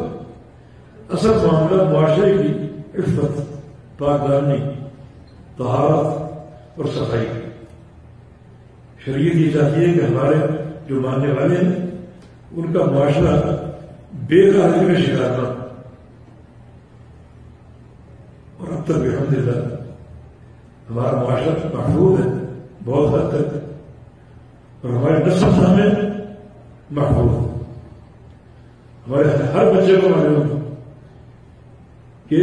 اصل معاملہ معاشرے کی عفت، پاکدامنی، طہارت اور صفائی کی. شریعت یہ چاہتی ہے کہ ہمارے جو ماننے والے ہیں ان کا معاشرہ بے قاعدگی کا شکار نہ ہو. اور اب تک الحمدللہ ہمارا معاشرہ محفوظ ہے بہت حد تک، اور ہمارے نسل ہمیں محفوظ ہے. ہمارے ہر بچے کو معلوم ہے کہ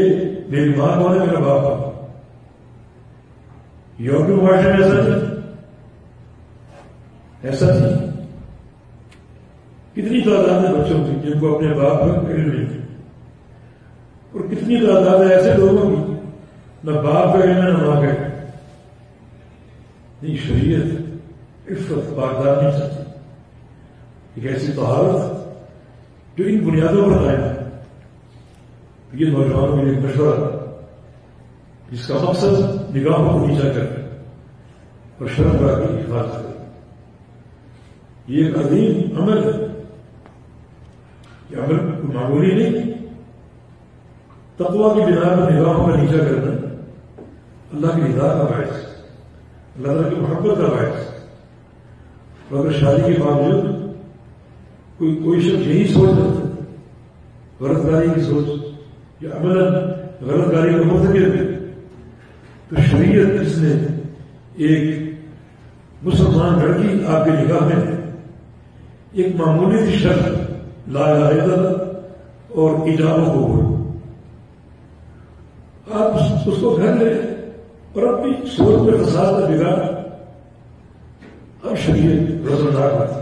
میری ماں کون ہے، میرا باپ کون ہے. یورپی معاشرے میں ایسا نہیں. کتنی تعداد ہے بچوں کی جن کو اپنے باپ کا علم نہیں، اور کتنی تعداد ہے ایسے لوگوں کی نہ باپ کا علم ہے نہ ماں کا علم. نہیں، شریعت عفت پاکدامنی چاہتی، ایک ایسی طہارت جو ان بنیادوں پر قائم ہے. یہ نوجوانوں کے لیے مشورہ جس کا مقصد نگاہوں کو نیچا کر اور شرم گاہ کی حفاظت کرے. یہ ایک عظیم عمل ہے. یہ عمل معمولی نہیں. تقویٰ کی بنا پر نگاہوں کا نیچا کرنا اللہ کی رضا کا باعث، اللہ تعالیٰ کی محبت کا باعث. اور اگر شادی کے باوجود کوئی شخص یہی سوچ رکھتا ہے، غلط کاری کی سوچ یا عملاً غلط کاری کا مرتکب ہے، تو شریعت اس نے ایک مسلمان لڑکی آپ کے نگاہ میں ایک معمولی سی شرط لا الہ الا اللہ اور ایجاب و قبول، آپ اس کو گھر لے اور اپنی سوچ میں فساد کا بگاڑ. اب شریعت رضاک بات ہے.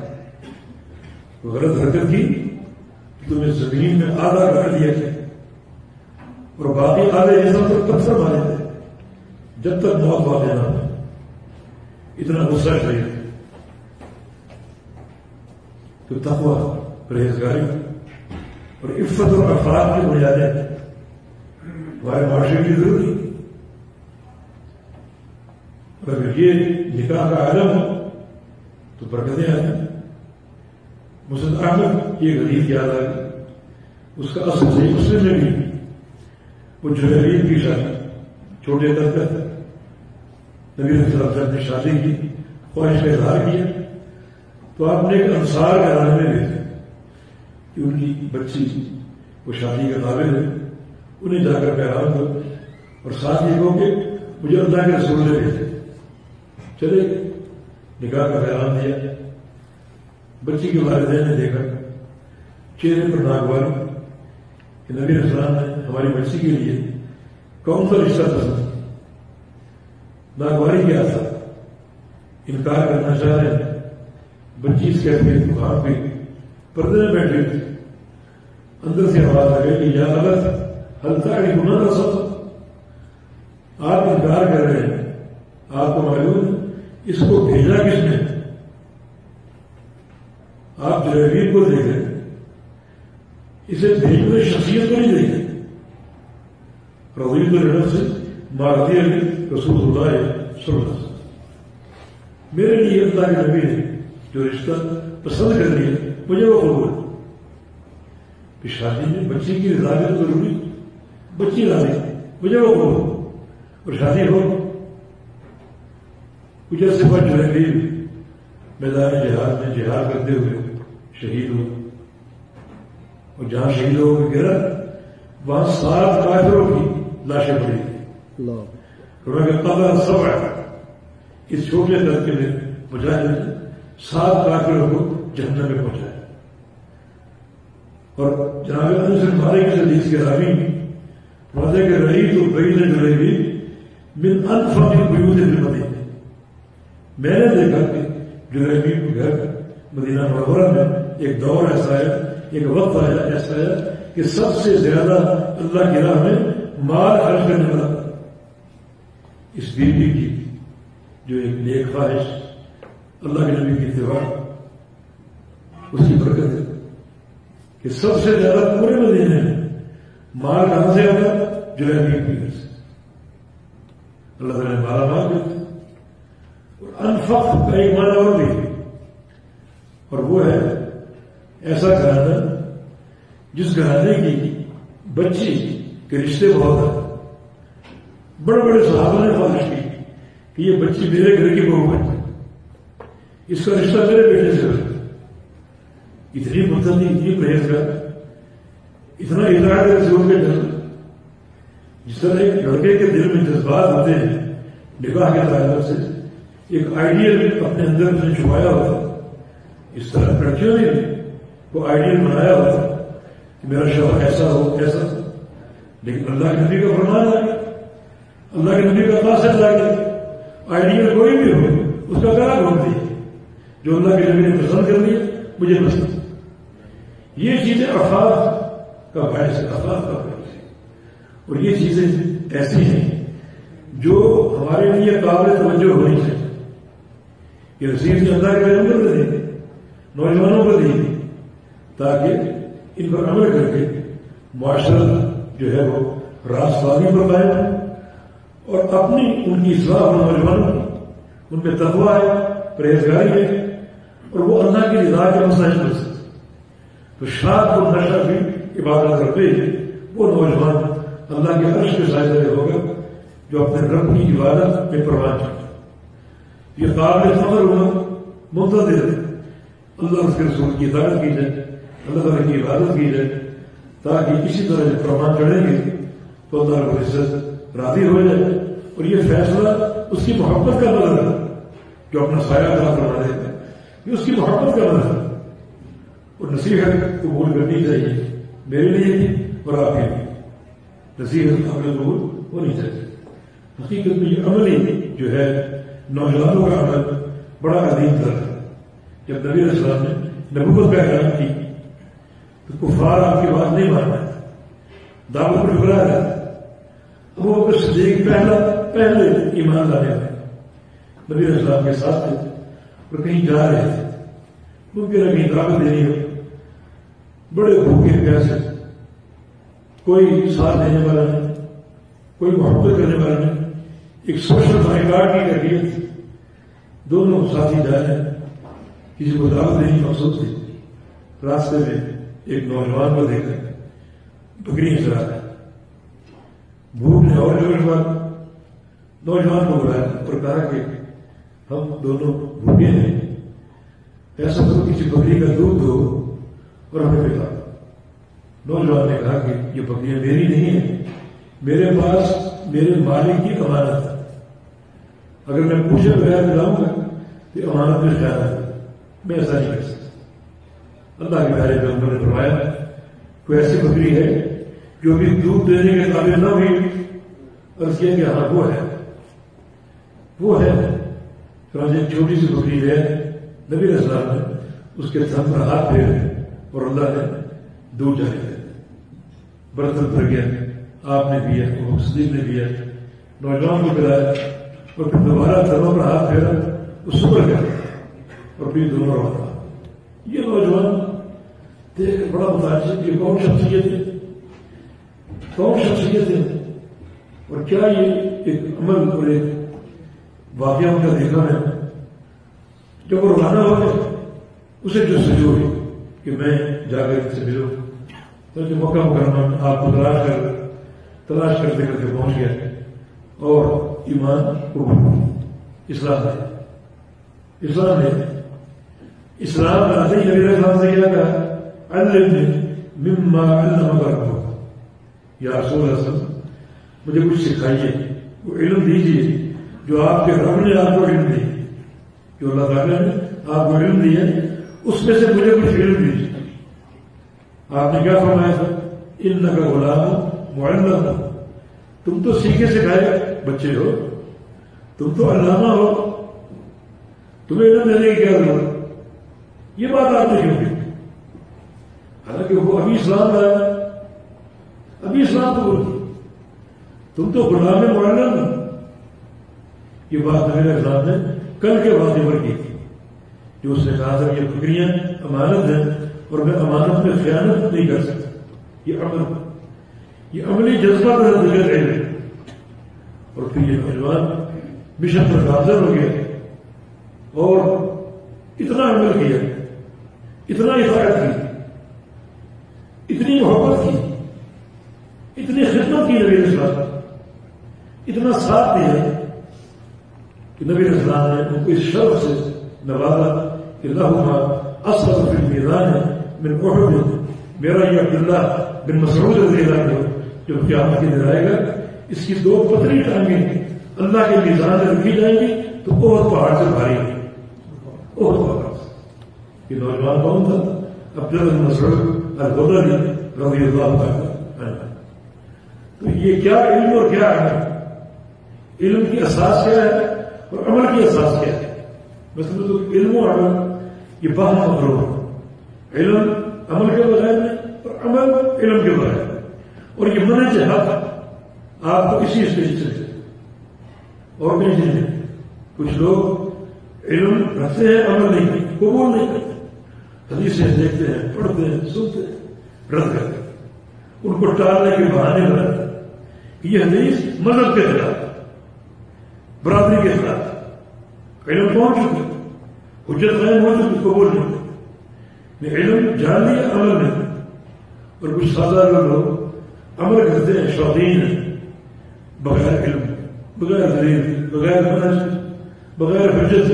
غلط حرکت کی تمہیں زمین میں آدھا گھر دیا گیا اور باقی آدھے جسم پر پتھر مارے تھے جب تک موت واقع نہ ہو. اتنا غصہ چاہیے. تو تقویٰ، پرہیزگاری اور عفت اور عفاف کی بنیادیں ہمارے معاشرے کی ضروری. اور اگر یہ نکاح کا عالم ہو تو برکتیں آتی ہیں. مسلم احمد یہ غریب یاد آ گئی. اس کا اصل صحیح مسلم میں بھی وہ جلیبین کی شادی چھوٹے قد کا تھا. نبی صلی اللہ علیہ وسلم نے شادی کی، خواہش کا اظہار کیا تو آپ نے ایک انصار گھرانے میں بھیجا کہ ان کی بچی وہ شادی کے قابل ہے، انہیں جا کر پیغام دو اور ساتھ یہ کہو کہ مجھے اللہ کے رسول نے بھیجا. چلے نکاح کا پیغام دیا. بچی کے والدین نے دیکھا چہرے پر ناگواری کہ نبی اسلام نے ہماری بچی کے لیے کون سا رشتہ پسند. ناگواری کیا تھا؟ انکار کرنا چاہ رہے ہیں. بچی اس کے اپنے بھاگ پہ پردے میں بیٹھ گئی. اندر سے آواز آ گئی کہ یا غلط ہلکا کی گناہ کا سب آپ انکار کر رہے ہیں. آپ کو معلوم اس کو بھیجا کس نے؟ آپ جلیبین کو دیکھ رہے ہیں، اسے بھیجنے شخصیت کو نہیں دیکھ رہے. رضیت الرحمت سے مارتی علی رسول اللہ صلی اللہ علیہ وسلم. میرے لیے اللہ کے نبی نے جو رشتہ پسند کر لیا مجھے وہ قبول. کہ شادی میں بچی کی رضا بھی ضروری، بچی راضی مجھے وہ قبول اور شادی ہو. کچھ عرصے بعد جلیبین میدان جہاد میں جہاد کرتے ہوئے شہید ہو، اور جہاں شہید ہو کے گرا وہاں 7 کافروں کی لاشیں پڑی تھی. قبر 7 اس چھوٹے قد کے مجاہد نے 7 کافروں کو جہنم میں پہنچایا. اور جناب انس بن مالک کی حدیث کے راوی واضح کہ رہی تو بعید جلیبین من انفق البیوت فی المدینہ. میں نے دیکھا کہ جلیبین کے گھر مدینہ منورہ میں ایک دور ایسا ہے، ایک وقت آیا ایسا ہے کہ سب سے زیادہ اللہ کی راہ میں مال خرچ کرنے والا اس بیوی کی جو ایک نیک خواہش اللہ کے نبی کی اتباع اس کی برکت ہے کہ سب سے زیادہ پورے مدینے میں مال کہاں سے آتا جلیبین کی گھر سے. اللہ تعالیٰ نے مالا مال دیتے اور انفق کا ایک معنی اور بھی، اور وہ ہے ایسا گھرانہ جس گھرانے کی بچی کے رشتے بہت ہیں. بڑے بڑے صحابہ نے خواہش کی کہ یہ بچی میرے گھر کی بہو بن جائے، اس کا رشتہ میرے بیٹے سے ہو. اتنی متقی، اتنی پرہیزگار، اتنا اطاعت رسول کے جنم جس طرح ایک لڑکے کے دل میں جذبات ہوتے ہیں نکاح کے تعلق سے، ایک آئیڈیل اپنے اندر اس نے چھپایا ہوتا، اس طرح لڑکیوں نے بھی وہ آئیڈیل بنایا ہوتا کہ میرا شوہر ایسا ہو ایسا ہو، لیکن اللہ کے نبی کا فرمان آ گیا، اللہ کے نبی کا قاصد آ گیا، آئیڈیل کوئی بھی ہو اس کا گلا گھوم دیا، جو اللہ کے نبی نے پسند کر لیا مجھے پسند۔ یہ چیزیں افراد کا باعث ہے، افراد کا باعث ہے، اور یہ چیزیں ایسی ہیں جو ہمارے لیے قابل توجہ ہونی چاہیے۔ یہ رسید اللہ کے پیغمبر نے دی، نوجوانوں کو دی، تاکہ ان پر عمل کر کے معاشرہ جو ہے وہ راست بازی پر قائم ہو، اور اپنی ان کی اصلاح ہو، نوجوانوں کی ان پہ تقویٰ ہے، پرہیزگاری ہے، اور وہ اللہ کی رضا کے مسائل بن سکتے۔ تو شاد و نشہ بھی عبادت کرتے وہ نوجوان اللہ کے عرش کے سائے ہوگا جو اپنے رب کی عبادت میں پروان چاہتا ہے۔ یہ قابل فخر ہونا منتظر ہے، اللہ اس کے رسول کی اطاعت کی جائے، اللہ تعالیٰ کی عبادت کی جائے، تاکہ اسی طرح جب پروان چڑھیں گے تو اللہ رب العزت راضی ہو جائے، اور یہ فیصلہ اس کی محبت کا نظر ہے جو اپنا سایہ عطا فرما دیتا ہے، یہ اس کی محبت کا نظر ہے، اور نصیحت قبول کرنی چاہیے میرے لیے بھی اور آپ کے لیے، نصیحت قابل قبول ہونی چاہیے۔ حقیقت میں یہ عملی جو ہے نوجوانوں کا عمل بڑا عظیم تر ہے۔ جب نبی علیہ السلام نے نبوت کا اعلان کی تو کفار آپ کی بات نہیں مان رہے، دعوت پر ٹھکرا رہے، ابو بکر صدیق پہلے ایمان لانے والے نبی علیہ السلام کے ساتھ تھے اور کہیں جا رہے تھے، ممکن ہے کہیں دعوت دینی ہو، بڑے بھوکے پیاسے، کوئی ساتھ دینے والا نہیں، کوئی محبت کرنے والا نہیں، ایک سوشل بائیکاٹ کی کیفیت، دونوں ساتھی جا رہے ہیں، کسی کو دعوت دینی مقصود تھی، راستے میں ایک نوجوان کو دیکھا بکری چرا رہا ہے، بھوک نے اور نوجوان کو بلایا اور کہا کہ ہم دونوں بھوکے ہیں، ایسا تو کسی بکری کا دودھ دو اور ہمیں پلا۔ نوجوان نے کہا کہ یہ بکریاں میری نہیں ہیں، میرے پاس میرے مالک کی امانت ہے، اگر میں پوچھے بغیر دلاؤں گا تو امانت میں خیال ہے، میں ایسا نہیں کر سکتا۔ اللہ کے پیارے پیغمبر نے فرمایا کوئی ایسی بکری ہے جو بھی دودھ دینے کے قابل نہ ہوئی، عرض کیا کہ ہاں وہ ہے چنانچہ ایک چھوٹی سی بکری ہے، نبی علیہ السلام نے اس کے تھن پر ہاتھ پھیرے اور اللہ نے دودھ جاری کر دیا، برتن بھر گیا، آپ نے پیا، ابو بکر صدیق نے پیا، نوجوان کو پلایا، اور پھر دوبارہ تھنوں پر ہاتھ پھیرا، وہ سپر گیا اور پھر دونوں روانہ۔ یہ نوجوان دیکھ بڑا متاثر کہ کون شخصیت ہے اور کیا یہ ایک عمل اور ایک واقعہ ان کا دیکھا ہے۔ جب وہ روانہ ہو گئے اسے جو سجو ہوئی کہ میں جا کر ان سے ملوں، تو مکہ مکرمہ آپ کو تلاش کرتے کرتے پہنچ گیا اور ایمان قبول اسلام کا آتے ہی نبی علیہ السلام سے کیا کہا علمنی مما علمک ربک، یا رسول اللہ صلی اللہ علیہ وسلم مجھے کچھ سکھائیے، وہ علم دیجیے جو آپ کے رب نے آپ کو علم دی، جو اللہ تعالیٰ نے آپ کو علم دیا اس میں سے مجھے کچھ علم دیجیے۔ آپ نے کیا فرمایا تھا؟ انک غلام معلم، تم تو سیکھے سکھائے بچے ہو، تم تو علامہ ہو، تمہیں علم دینے کی کیا ضرورت؟ یہ بات آپ نے کیوں کی؟ حالانکہ وہ ابھی اسلام لایا، ابھی اسلام تو بول، تم تو غلام معلم ہو۔ یہ بات نبی علیہ السلام نے کل کے واقعے پر کی تھی، جو اس نے کہا تھا یہ بکریاں امانت ہیں اور میں امانت میں خیانت نہیں کر سکتا۔ یہ عملی جذبہ کا نتیجہ ہے۔ اور پھر یہ نوجوان مشن پر گامزن ہو گیا اور اتنا عمل کیا، اتنا اطاعت کی، اتنی محبت کی، اتنی خدمت کی نبی علیہ السلام، اتنا ساتھ دیا کہ نبی علیہ السلام نے ان کو اس شرف سے نوازا کہ لہما اصغر فی المیزان من احد، میرا یہ عبداللہ بن مسعود رضی اللہ عنہ جو قیامت کے دن آئے گا اس کی دو پتلی ٹانگیں اللہ کے میزان میں رکھی جائیں گی تو اور پہاڑ سے بھاری ہوگی، اور پہاڑ سے۔ یہ نوجوان کون تھا؟ عبد اللہ بن مسعود البدری رضی اللہ عنہ۔ تو یہ کیا علم اور کیا عمل؟ علم کی اساس کیا ہے اور عمل کی اساس کیا ہے؟ مثلا تو علم و عمل یہ باہم مقرون، علم عمل کے بغیر نہیں اور عمل علم کے بغیر، اور یہ منہج حق آپ کو اسی اسٹیج سے اور کہیں نہیں۔ کچھ لوگ علم رکھتے ہیں، عمل نہیں کرتے، قبول نہیں کرتے، حدیثیں دیکھتے ہیں، پڑھتے ہیں، سنتے ہیں، رد کرتے ہیں، ان کو ٹالنے کے بہانے بناتے ہیں۔ یہ حدیث مذہب کے خلاف، برادری کے خلاف، علم پہنچ چکی، حجت قائم ہو چکی، قبول نہیں کرتے۔ علم جان لیا، عمل نہیں کرتے۔ اور کچھ سادہ لوگ عمل کرتے ہیں، شوقین ہیں، بغیر علم، بغیر دلیل، بغیر منہج، بغیر حجت۔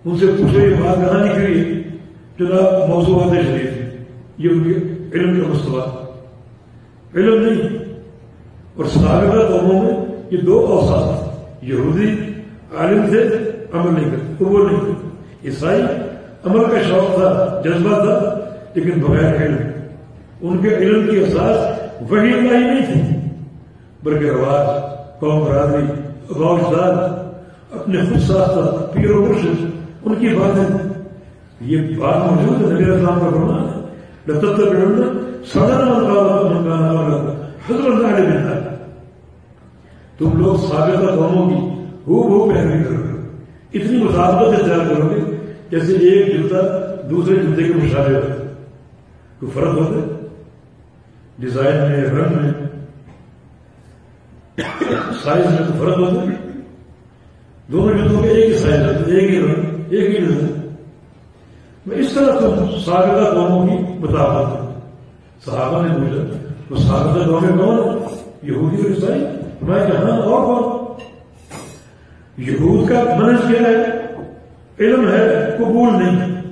ان سے پوچھو یہ بات کہاں نکلی ہے؟ جناب موضوعات شریف، یہ ان کے علم کا مستویٰ، علم نہیں۔ اور سابقہ قوموں میں یہ دو اوصاف تھے، یہودی عالم تھے، عمل نہیں کرتے، قبول نہیں کرتے۔ عیسائی عمل کا شوق تھا، جذبہ تھا، لیکن بغیر علم۔ ان کے علم کی اساس وحی الہی نہیں تھی، بلکہ رواج، قوم برادری، غور اجداد، اپنے خود ساختہ پیر و مرشد، ان کی باتیں۔ یہ بات موجود ہے، نبی اسلام کا فرمان ہے، لَتَتَّبِعُنَّ سَنَنَ مَنْ كَانَ قَبْلَكُمْ حَذْوَ النَّعْلِ بِالنَّعْلِ۔ تم لوگ سابقہ قوموں کی ہو پیروی کرو گے، اتنی مطابقت اختیار کرو گے جیسے ایک جوتا دوسرے جوتے کے مشابہ ہوتا ہے۔ کوئی فرق ہوتا ہے ڈیزائن میں، رنگ میں، سائز میں تو فرق ہوتا ہے؟ دونوں جوتوں کے ایک ہی سائز ہوتا ہے، ایک ہی رنگ، ایک ہی ڈیزائن۔ میں اس طرح تم سابقہ قوموں کی مطابقت کرو۔ صحابہ نے پوچھا تو سابقہ قومیں کون؟ یہودی اور عیسائی۔ میں کہاں اور کون؟ یہود کا منہج کیا ہے؟ علم ہے، قبول نہیں۔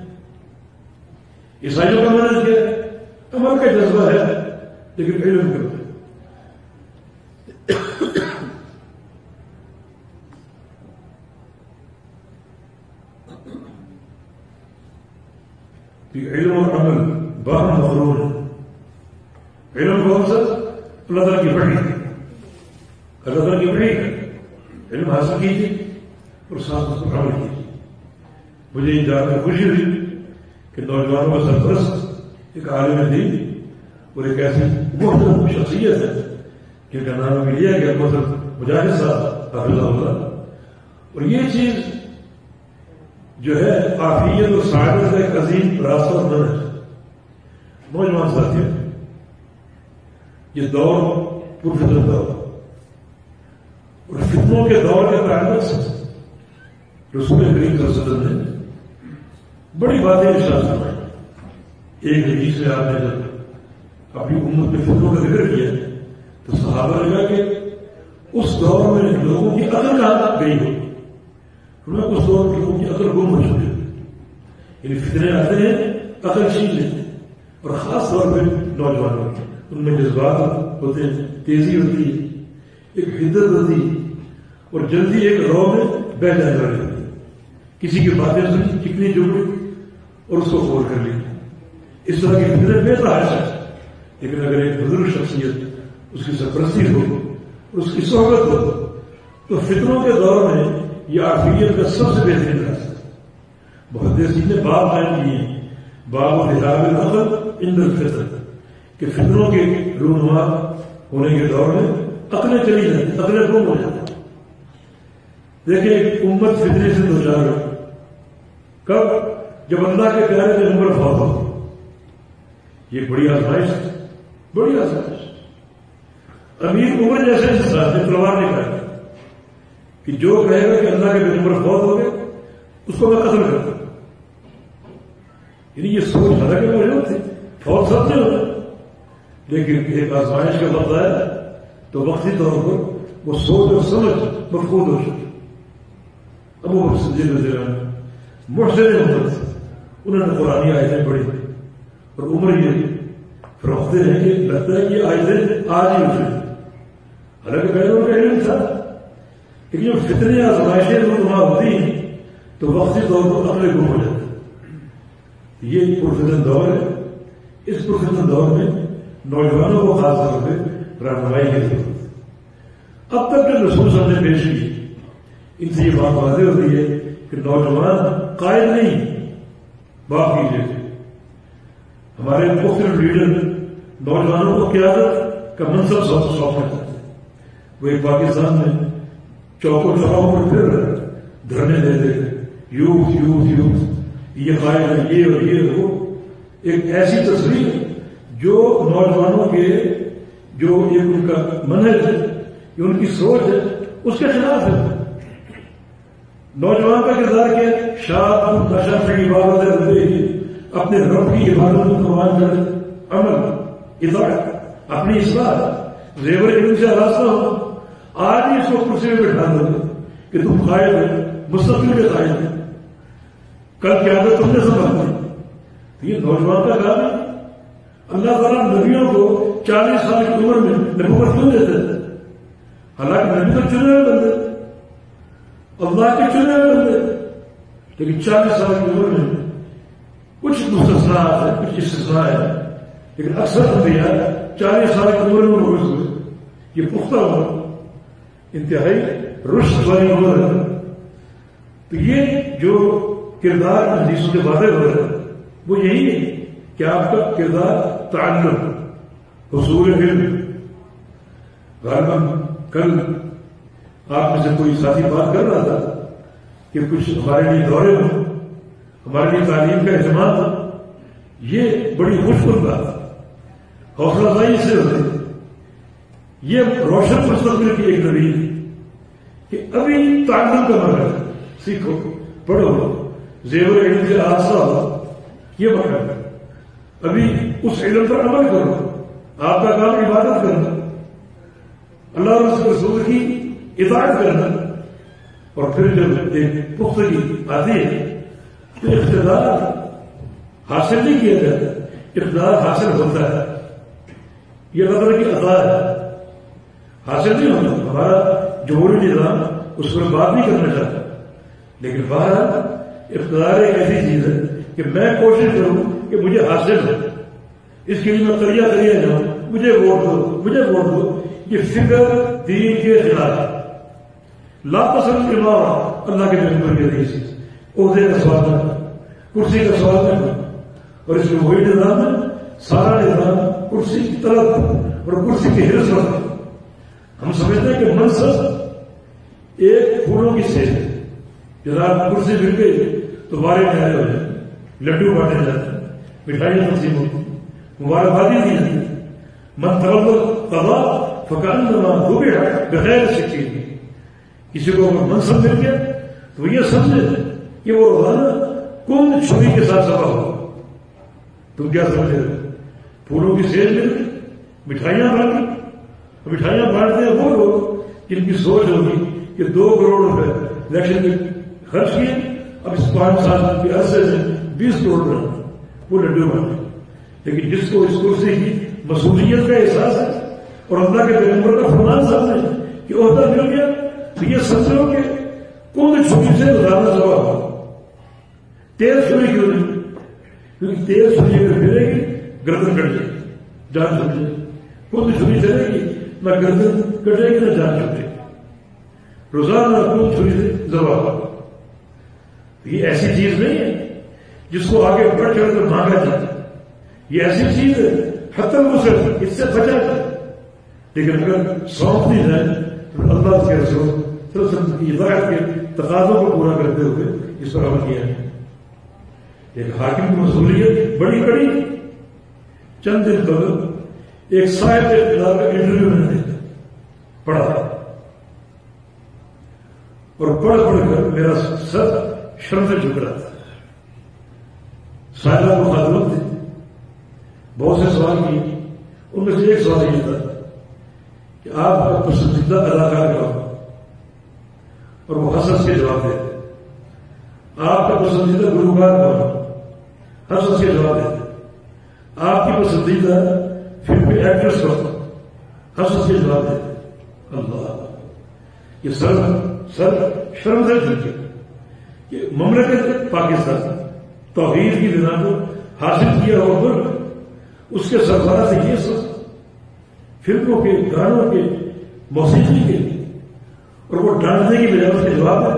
عیسائیوں کا منہج کیا ہے؟ عمل کا جذبہ ہے، لیکن علم کا ہے۔ علم اور عمل باہم مقرون ہے۔ علم کون سا؟ اللہ تعالیٰ کی وحی، اللہ تعالیٰ کی وحی ہے۔ علم حاصل کیجیے اور ساتھ اس پر عمل کیجیے۔ مجھے یہ جان کر خوشی ہوئی کہ نوجوانوں کا سرپرست ایک عالم دین اور ایک ایسی محترم شخصیت ہے جن کا نام بھی لیا گیا، محترم مجاہد صاحب حافظہ اللہ۔ اور یہ چیز جو ہے عافیت اور سعادت کا ایک عظیم راستہ اور منہج ہے۔ نوجوان ساتھیوں، یہ دور پرفتن دور اور فتنوں کے دور کے تعلق سے رسول کریم صلی اللہ علیہ وسلم نے بڑی باتیں ارشاد فرمائی۔ ایک حدیث میں آپ نے جب اپنی امت میں فتنوں کا ذکر کیا تو صحابہ نے کہا کہ اس دور میں لوگوں کی عقل کہاں گئی ہو؟ اس دور میں لوگوں کی عقل گم ہو چکی ہے۔ یعنی فتنے آتے ہیں، عقل چھین لیتے ہیں، اور خاص طور پہ نوجوانوں کی ان میں جذبات ہوتے ہیں، تیزی ہوتی ہے، ایک حدت ہوتی ہے، اور جلدی ایک رو میں بہ جانے والی ہوتی ہے۔ کسی کی باتیں سنی، چکنی چپڑی اور اس کو فور کر لی۔ اس طرح کی فطرت بے تحاشا ہے۔ لیکن اگر ایک بزرگ شخصیت اس کی سرپرستی ہو اور اس کی صحبت ہو تو فتنوں کے دور میں یہ عافیت کا سب سے بہترین راستہ ہے۔ محدثین نے باب قائم کیے ہیں، باب ذهاب العقل عند الفتن، کہ فتنوں کے رونما ہونے کے دور میں عقلیں چلی جاتی، عقلیں گم ہو جاتی۔ دیکھیں امت فتنے سے دوچار ہو کب؟ جب اللہ کے پیارے پیغمبر فوت ہو۔ یہ بڑی آزمائش ہے، بڑی آزمائش۔ امیر عمر جیسے انسان نے تلوار نکالی کہ جو کہے گا کہ اللہ کے پیغمبر فوت ہو گئے اس کو میں قتل کرتا ہوں۔ یعنی یہ سوچ حالانکہ موجود تھی، فوت سب سے ہوتا، لیکن ایک آزمائش کا وقت آیا تو وقتی طور پر وہ سوچ اور سمجھ مفقود ہو چکی۔ ابو بکر صدیق رضی اللہ عنہ محسن امت، انہوں نے قرآنی آیتیں پڑھی اور عمر یہ فرماتے ہیں کہ لگتا ہے کہ آیتیں آج ہی اٹھیں حالانکہ غیروں کا علم تھا، لیکن جب فتنے آزمائشیں وہاں ہوتی ہیں تو وقتی طور پر عقل گم ہو جاتا ہے۔ یہ پرفتن دور ہے، اس پرفتن دور میں نوجوانوں کو خاص طور پہ رہنمائی کی ضرورت ہے۔ اب تک جو نصوص ہم نے پیش کی ان سے یہ بات واضح ہوتی ہے کہ نوجوان قائد نہیں، بات کیجیے ہمارے مختلف لیڈر نوجوانوں کو قیادت کا منصب سونپنا چاہتے ہیں۔ وہ ایک پاکستان میں چوکوں چوراہوں پر پھر دھرنے دیتے تھے، یوتھ یوتھ یوتھ، یہ قائد ہے، یہ اور یہ وہ، ایک ایسی تصویر جو نوجوانوں کے جو ایک ان کا منہج ہے، جو ان کی سوچ ہے، اس کے خلاف ہے۔ نوجوان کا کردار کیا ہے؟ شاب نشہ فی عبادت ربہ، اپنے رب کی عبادت کو قربان کر عمل اطاعت، اپنی اصلاح، زیور علم سے راستہ ہو۔ آج ہی اس کو کرسی میں بٹھا دو کہ تم قائد ہو، مستقبل کے قائد ہو، کل قیادت تم نے سنبھالنی۔ یہ نوجوان کا کام ہے۔ اللہ تعالیٰ نبیوں کو 40 سال کی عمر میں نبوت کیوں دیتے تھے؟ حالانکہ نبی تو چنے ہوئے بندے، اللہ کے چنے ہوئے بندے، لیکن 40 سال کی عمر میں کچھ مستثناء ہے، کچھ استثناء ہے، لیکن اکثر انبیاء 40 سال کی عمر میں مبعوث ہوئے۔ یہ پختہ عمر، انتہائی رشد والی عمر ہے۔ تو یہ جو کردار حدیثوں کے واضح ہو رہا ہے وہ یہی ہے کہ آپ کا کردار تعلم، حصول علم۔ غالباً کل آپ میں سے کوئی ساتھی بات کر رہا تھا کہ کچھ ہمارے لیے دورے ہوں، ہمارے لیے تعلیم کا اہتمام ہو، یہ بڑی خوش کن بات ہے، حوصلہ افزائی اس سے ہوتی ہے۔ یہ روشن مستقبل کی ایک نوید ہے کہ ابھی تعلم کا مرحلہ ہے، سیکھو، پڑھو، زیور علم سے آسا ہو، یہ مرحلہ ہے۔ ابھی اس علم پر عمل کرو، آپ کا کام عبادت کرنا، اللہ اور اس کے رسول کی اطاعت کرنا، اور پھر جب ایک پختگی آتی ہے تو اقتدار حاصل نہیں کیا جاتا، اقتدار حاصل ہوتا ہے۔ یہ اللہ کی عطا ہے، حاصل نہیں ہوتا۔ ہمارا جمہوری نظام اس پر بات نہیں کرنا چاہتا، لیکن بہرحال اقتدار ایک ایسی چیز ہے کہ میں کوشش کروں کہ مجھے حاصل ہو، اس کے لیے میں کریا جاؤں، مجھے ووٹ دو، مجھے ووٹ دو۔ یہ فکر دین کے خلاف ہے۔ لا پسند امام اللہ کے پیغمبر کے حدیث، عہدے کا سوال کرنا، کرسی کا سوال کرنا، اور اس میں وہی نظام ہے، سارا نظام کرسی کی طلب اور کرسی کی حرص رکھنا۔ ہم سمجھتے ہیں کہ منصب ایک پھولوں کی سیل ہے، جناب کرسی مل گئی تو بارے نہائے ہو جائیں، لڈو بانٹے جاتے ہیں، مٹھائیاں تقسیم ہوتی ہیں، مبارکبادی دی جاتی ہے۔ من تولى القضاء فكأنما ذبح بغیر سکین۔ کسی کو اگر منصب مل گیا تو یہ سمجھے کہ وہ روزانہ کون چھری کے ساتھ سبا ہو۔ تم کیا سمجھے؟ پھولوں کی سیل مل گئی، مٹھائیاں بانٹی، مٹھائیاں بانٹتے ہیں وہ لوگ جن کی سوچ ہوگی کہ 2 کروڑ روپے الیکشن میں خرچ کیے، اب اس 5 سال کے عرصے میں 20 کروڑ روپے وہ لڈو بانٹے۔ لیکن جس کو اس کرسی کی مسئولیت کا احساس ہے اور اللہ کے پیغمبر کا فرمان سامنے ہے کہ عہدہ مل گیا تو یہ سمجھو کہ کون چھری سے زیادہ سوا ہو۔ تیز چھری کیوں نہیں؟ کیونکہ تیز چھری اگر ملے گی گردن کٹ جائے گی، جان چھوٹ جائے گی۔ کون چھری چلے گی نہ گردن کٹے گی نہ جان چھوٹے گی۔ روزانہ کون چھری سے زوا ہو۔ یہ ایسی چیز نہیں ہے جس کو آگے بڑھ چڑھ کر مانگا جاتا ہے، یہ ایسی چیز ہے حتی المسلم اس سے بچا جائے، لیکن اگر سونپ دی جائے تو اللہ کے رسول صلی اللہ علیہ وسلم کی اطاعت کے تقاضوں کو پورا کرتے ہوئے اس پر عمل کیا ہے۔ ایک حاکم کی مسئولیت بڑی بڑی۔ چند دن قبل ایک صاحب اقتدار کا انٹرویو میں نے پڑھا اور پڑھ کر میرا سر شرم سے جھک رہا تھا۔ صاحبہ مخاطب تھے، بہت سے سوال کیے، ان میں سے ایک سوال یہ تھا کہ آپ کا پسندیدہ اداکار کون؟ اور وہ ہنس کے جواب دیتے۔ آپ کا پسندیدہ گلوکار کون؟ ہنس کے جواب دیتے۔ آپ کی پسندیدہ فلم میں ایکٹریس کون؟ ہنس کے جواب دیتے۔ اللہ، یہ سر شرم سے جھکے کہ مملکت پاکستان توحید کی بنا کو حاصل کیا ہوا ملک، اس کے سربراہ سے یہ سب فلموں کے، گانوں کے، موسیقی کے، اور وہ ڈانٹنے کی بجائے اس کے جواب ہے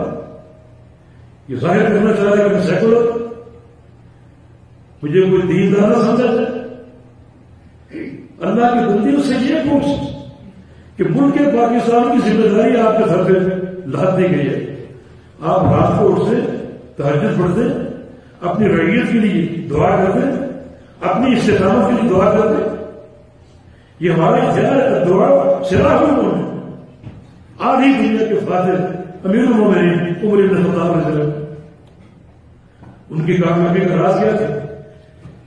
یہ ظاہر کرنا چاہ رہا ہے کہ میں سیکولر، مجھے کوئی دیندار نہ سمجھا جائے۔ اللہ کی بندی اس سے یہ پوچھ کہ ملک پاکستان کی ذمہ داری آپ کے سر پہ لاد دی گئی ہے، آپ رات کو اٹھتے تہجد پڑھتے، اپنی رعیت کے لیے دعا کرتے، اپنی استقامت کے لیے دعا کرتے، یہ ہمارا اختیار ہے۔ دعا سراغ ہے، آدھی دنیا کے فاتح امیر المومنین عمر بن خطاب رضی اللہ عنہ، ان کی کامیابی کا راز کیا تھا؟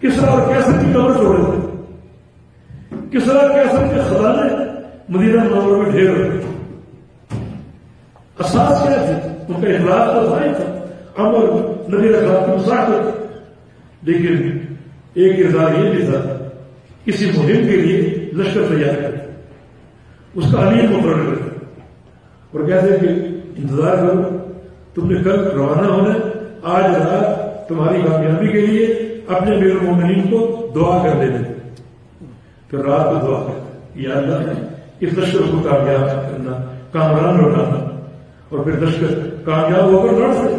کسرا اور کیسر کی قبر چھوڑے تھے، کسرا اور کیسر کے خزانے مدینہ منورہ میں ڈھیر رہے، اساس کیا تھے؟ ان کا اخلاق کا ظاہر تھا، عمر نبی اخلاق کی مساعدت، لیکن ایک کردار یہ بھی تھا کسی مہم کے لیے لشکر تیار کرتے، اس کا امیر مقرر کرتے اور کہتے کہ انتظار کرو، تم نے کل روانہ ہونا، آج رات تمہاری کامیابی کے لیے اپنے امیر المومنین کو دعا کر دینے، پھر رات کو دعا کرتے یا اللہ اس لشکر کو کامیاب کرنا، کامران لوٹانا، اور پھر لشکر کامیاب ہو کر لڑتے،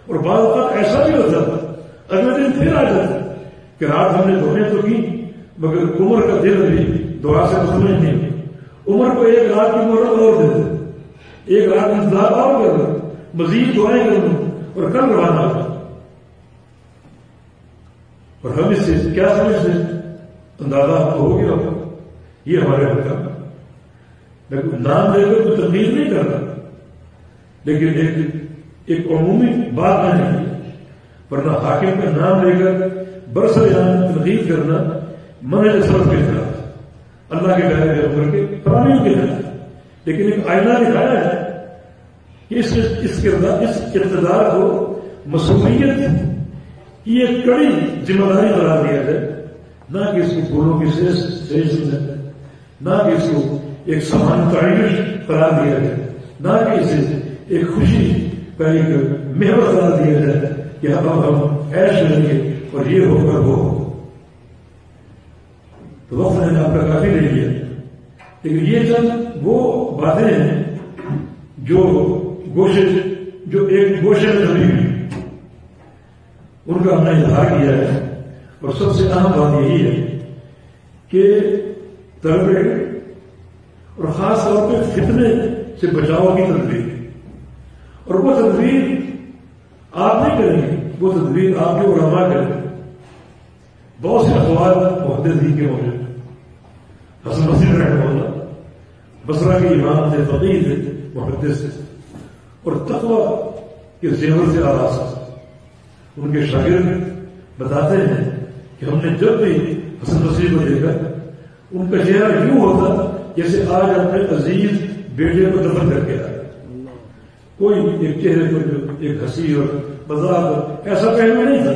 اور بعض اوقات ایسا بھی ہوتا تھا اگلے دن پھر آ جاتا کہ رات ہم نے دعائیں تو کی مگر عمر کا دل بھی دعا سے مطمئن نہیں، عمر کو ایک رات کی مہلت اور دے دے، ایک رات انتظار اور کر لو، مزید دعائیں کر لو اور کل روانہ ہو۔ اور ہم اس سے کیا سمجھتے ہیں؟ اندازہ ہو گیا، یہ ہمارے حکام نام لے کر کوئی تنقید نہیں کرتا، لیکن ایک عمومی بات نہیں، ورنہ حاکم کا نام لے کر برسر تنقید کرنا منہج سلف کے خلاف، اللہ کے پیارے عمر کے پرانیوں کے خلاف، لیکن ایک آئینہ دکھایا ہے کہ اس اقتدار کو مسؤولیت کی ایک کڑی ذمہ داری قرار دیا جائے، نہ کہ اس کو پھولوں کی سیج سمجھا جائے، نہ کہ اس کو ایک سامان تعریف قرار دیا جائے، نہ کہ اسے ایک خوشی کا ایک محور قرار دیا جائے کہ اب ہم عیش کریں گے اور یہ ہو کر وہ ہو۔ تو وقت نے آپ کا کافی لے لیا، لیکن یہ چند وہ باتیں ہیں جو ایک گوشے میں دبی ہوئی، ان کا ہم نے اظہار کیا ہے، اور سب سے اہم بات یہی ہے کہ طلبہ اور خاص طور پہ فتنے سے بچاؤ کی تدبیر، اور وہ تدبیر آپ نہیں کریں گے، وہ تدبیر آپ کے علماء کریں گے۔ بہت سے اخبار محدثین کے موجود، حسن بصری رحمہ اللہ بصرہ کے امام تھے، فقیہ تھے، محدث تھے، اور تقوی کے زیور سے آراستہ، ان کے شاگرد بتاتے ہیں کہ ہم نے جب بھی حسن بصری کو دیکھا ان کا چہرہ یوں ہوتا جیسے آج اپنے عزیز بیٹے کو دفن کر کے آئے، کوئی ایک چہرے پر ایک ہنسی اور مذاق ایسا پہلو نہیں تھا،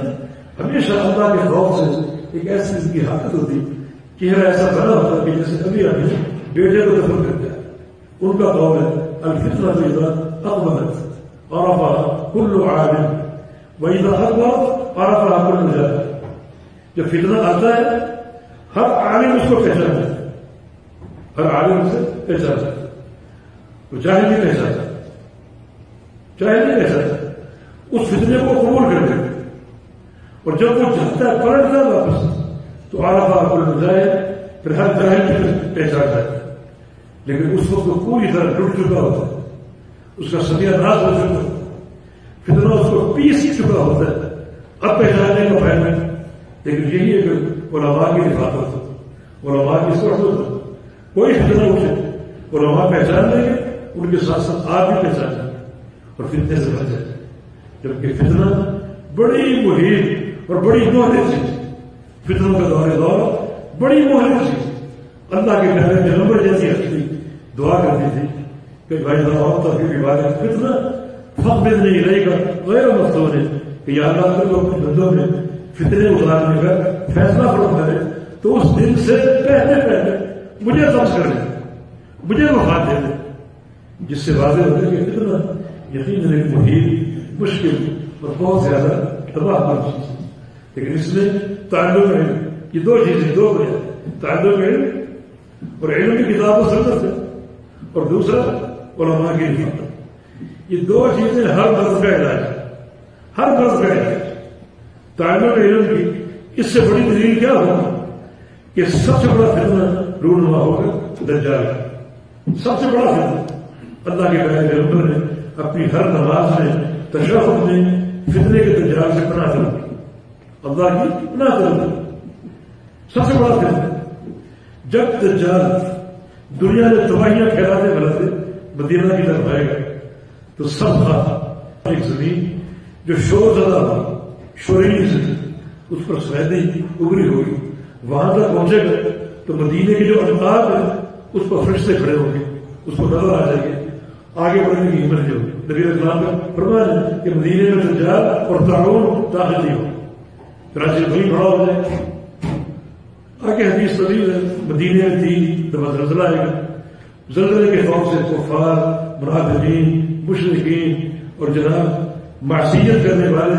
ہمیشہ اللہ کے خوف سے ایک ایسی کی حرکت ہوتی، چہرہ ایسا بنا ہوتا کہ جیسے ابھی ابھی بیٹے کو دفن کر کے آئے۔ ان کا قول ہے الفتنة اذا اقبلت عرفها كل عالم واذا اقبلت عرفها كل جاهل، جب فتنہ آتا ہے ہر عالم اس کو پہچانتا ہے، ہر عالم اسے پہچانتا ہے، وہ جاہل نہیں پہچانتا، جاہل نہیں پہچانتا، اس فتنے کو قبول کر دیتے، اور جب وہ جاتا ہے پلٹتا ہے واپس تو عرفہ کل جاہل، پھر ہر جاہل کی پہچانتا ہے، لیکن اس وقت وہ پوری طرح ٹوٹ چکا ہوتا ہے، اس کا سبیہ ناز ہو چکا ہوتا ہے، فتنہ اس کو پیس چکا ہوتا ہے، اب پہچاننے کا فائدہ نہیں۔ لیکن یہی ہے کہ علماء کی حفاظت ہو، علماء کی صحبت ہو، کوئی فتنہ اٹھے علماء پہچان لیں گے، ان کے ساتھ ساتھ آپ بھی پہچان لیں گے اور فتنے سے بچ جائیں، جبکہ فتنہ بڑی محیط اور بڑی مہلک چیز، فتنوں کا دور بڑی مہلک چیز۔ اللہ کے پیارے پیغمبر جیسی ہستی دعا کرتی تھی کہ بھائی فتنہ فقبض نہیں رہے گا غیر مفتون، کہ یا اللہ کو اپنے بندوں میں فتنے اتارنے کا فیصلہ فرما کرے تو اس دن سے پہلے مجھے قبض کر دے، مجھے وفات دے دے، جس سے واضح ہوتا ہے کہ فتنہ یقیناً ایک محیط مشکل اور بہت زیادہ تباہ کن چیز ہے، لیکن اس میں تعلق علم، یہ دو چیزیں، دو بنیاد، تعلق علم اور علم کی کتاب و سنت ہے، اور دوسرا علماء کی حفاظت۔ یہ دو چیزیں ہر مرض کا علاج ہے، ہر مرض کا علاج۔ تعلق علم کی اس سے بڑی دلیل کیا ہوگا کہ سب سے بڑا فتنہ رونما ہوگا دجال، سب سے بڑا فتنہ۔ اللہ کے پیغمبر نے اپنی ہر نماز میں تشہد میں فتنے کے دجال سے پناہ طلب کی، اللہ کی پناہ طلب کی۔ سب سے بڑا فتنہ جب دجال دنیا میں تباہیاں پھیلاتے پھیلاتے مدینہ کی طرف آئے گا تو سب کا ایک زمین جو شور زدہ ہو، شوریلی سے اس پر سفیدی اگری ہوگی، وہاں تک پہنچے گا تو مدینے کے جو انقاب ہیں اس پر فرشتے کھڑے ہوں گے، اس کو نظر آ جائے گی، آگے بڑھنے کی ہمت نہیں ہوگی۔ نبی اسلام کا فرمان ہے کہ مدینے میں دجال اور طاعون داخل نہیں ہوگا، چنانچہ وہی بڑا ہو جائے۔ آگے حدیث طویل ہے، مدینے میں 3 دفعہ زلزلہ آئے گا، زلزلے کے خوف سے کفار، منافقین، مشرکین اور جناب معصیت کرنے والے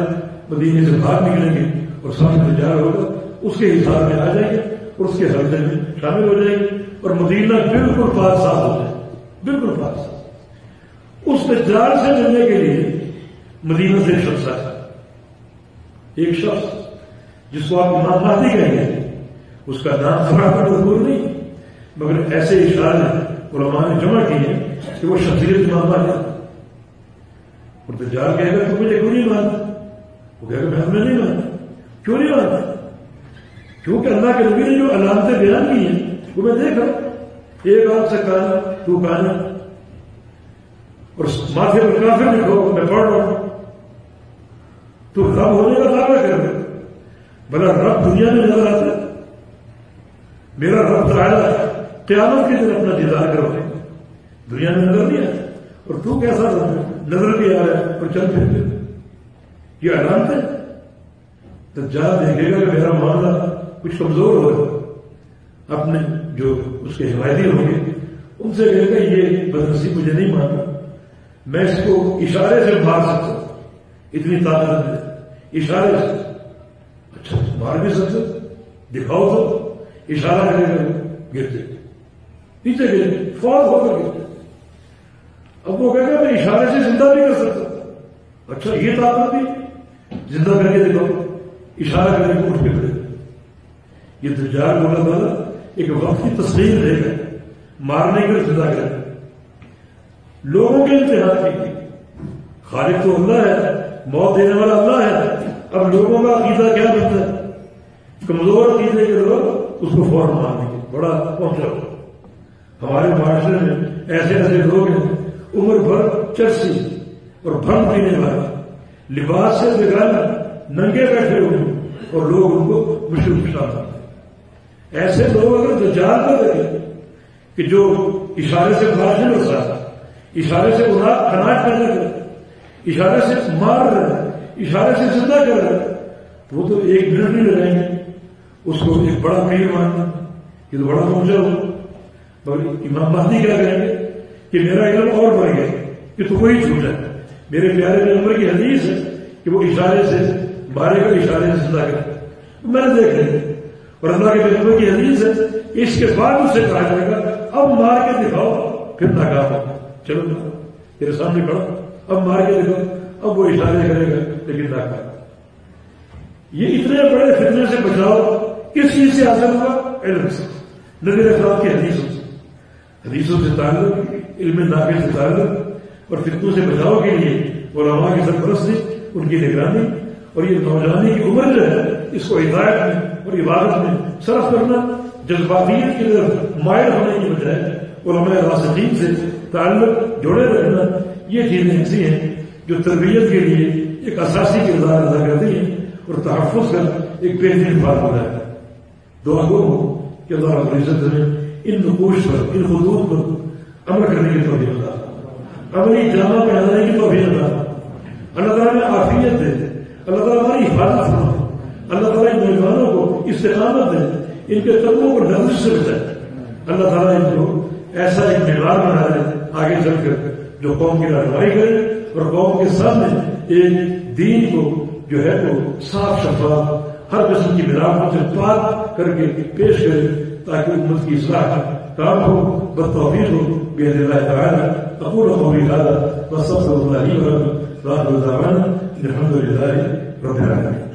مدینے سے باہر نکلیں گے اور سامنے دجال ہوگا، اس کے حساب میں آ جائیں گے اور اس کے حلقے میں شامل ہو جائیں گے اور مدینہ بالکل پاک صاف ہو جائے، بالکل پاک صاف۔ اس دجال سے ملنے کے لیے مدینہ سے ایک شخص آیا، ایک شخص جس کو آپ امام مہدی کہیں گے، اس کا نام خبر پر مذکور نہیں، مگر ایسے اشارے علماء نے جمع کیے کہ وہ شخصیت امام مہدی ہے۔ اور دجال کہے گا تو مجھے کیوں نہیں مانتا؟ وہ کہے گا میں ہمیں نہیں مانتا۔ کیوں نہیں مانتا؟ کیونکہ اللہ کے نبی نے جو علامتیں بیان کی ہیں وہ میں دیکھا، ایک آنکھ سے کانا، تو کانا، اور ماتھے پر کافر لکھو، میں پڑھ رہا ہوں، تو رب ہونے کا دعویٰ کر رہے، بھلا رب دنیا میں نظر آتا ہے؟ میرا رب تعالیٰ قیامت کے دن اپنا دیدار کروائے، دنیا میں نظر نہیں آتا، اور تو کیسا نظر بھی آ رہا ہے اور چل پھر یہ علامت ہے۔ دجال دیکھے گا کہ میرا معاملہ کچھ کمزور ہوگا، اپنے جو اس کے حمایتی ہوں گے ان سے کہے گا یہ بدنصیب مجھے نہیں مانتا، میں اس کو اشارے سے مار سکتا ہوں، اتنی طاقت ہے اشارے سے۔ اچھا مار بھی سکتے، دکھاؤ تو، اشارہ کرے گا، گرتے نیچے گرے، فوت ہو کر گرتے۔ اب وہ کہے گا میں اشارے سے زندہ بھی کر سکتا، اچھا یہ طاقت بھی، زندہ کر کے دکھاؤ، اشارہ کرے گا، اٹھ کے کھڑے۔ یہ دجال اللہ تعالیٰ ایک وقت کی تصویر دے گا، مارنے کے زندہ کرے گا، لوگوں کے امتحان کی۔ خالق تو اللہ ہے، موت دینے والا اللہ ہے، اب لوگوں کا عقیدہ کیا بنتا ہے؟ کمزور عقیدے کے لوگ اس کو فوراً مانیں گے، بڑا پہنچا ہوا۔ ہمارے معاشرے میں ایسے ایسے لوگ ہیں عمر بھر چرسی اور بھنگ پینے والے، لباس سے بگانا، ننگے بیٹھے ہوئے اور لوگ ان کو مشرک سمجھتے ہیں۔ ایسے لوگ اگر دجال کو دیکھیں کہ جو اشارے سے باہر نہیں ہو سکتا، اشارے سے کناٹ پیدا کر، اشارے سے مار رہے، اشارے سے زندہ کر رہے، وہ تو 1 منٹ نہیں لگائیں گے اس کو ایک بڑا پیر ماننا، یہ تو بڑا پہنچا ہو۔ مگر امام مہدی کیا کہیں گے کہ میرا علم اور بڑھ گیا کہ تو وہی چھوٹا ہے۔ میرے پیارے پیغمبر کی حدیث ہے کہ وہ اشارے سے مارے گا، اشارے سے زندہ کرے گا، میں نے دیکھ لیا۔ اور اللہ کے پیغمبر کی حدیث ہے اس کے بعد اس سے کہا جائے گا اب مار کے دکھاؤ، پھر ناکام ہوگا، چلو تیرے سامنے کھڑا، اب مار کے دکھاؤ، اب وہ اشارے کرے گا لیکن ناکام۔ یہ اتنے بڑے فتنے سے بچاؤ کس چیز سے حاصل ہوا؟ علم سے، نبی اسلام کی حدیثوں سے، حدیثوں سے تعلق، علم نافع سے تعلق، اور فتنوں سے بچاؤ کے لیے علماء کی سرپرستی، ان کی نگرانی، اور یہ نوجوانی کی عمر جو ہے اس کو ہدایت میں اور عبادت میں صرف کرنا، جذباتیت کی طرف مائل ہونے کی بجائے علماء راسخین سے تعلق جوڑے رکھنا، یہ چیزیں ایسی ہیں جو تربیت کے لیے ایک اساسی کردار ادا کرتی ہیں اور تحفظ کا ایک بہترین فارمولہ ہے۔ دعا گو کہ اللہ رب العزت نے ان نقوش پر، ان خطوط پر عمل کرنے کی توفیق عطا فرمائے، عملی جامہ پہنانے کی توفیق عطا فرمائے۔ اللہ تعالیٰ نے عافیت دے، اللہ تعالیٰ ہماری حفاظت فرمائے، اللہ تعالیٰ ان نوجوانوں کو استقامت دے، ان کے قدموں کو لرزش سے بچائے، اللہ تعالیٰ ان کو ایسا ایک معیار بنا دے آگے چل کر جو قوم کی رہنمائی کرے اور قوم کے سامنے ایک دین کو جو ہے وہ صاف شفاف ہر قسم کی ملاوٹ سے پاک کر کے پیش کرے تاکہ امت کی اصلاح کام ہو بالتوفیق ہو بإذن اللہ تعالی. اقول قولی هذا واستغفر الله لي ولكم وآخر دعوانا الحمد لله رب العالمين.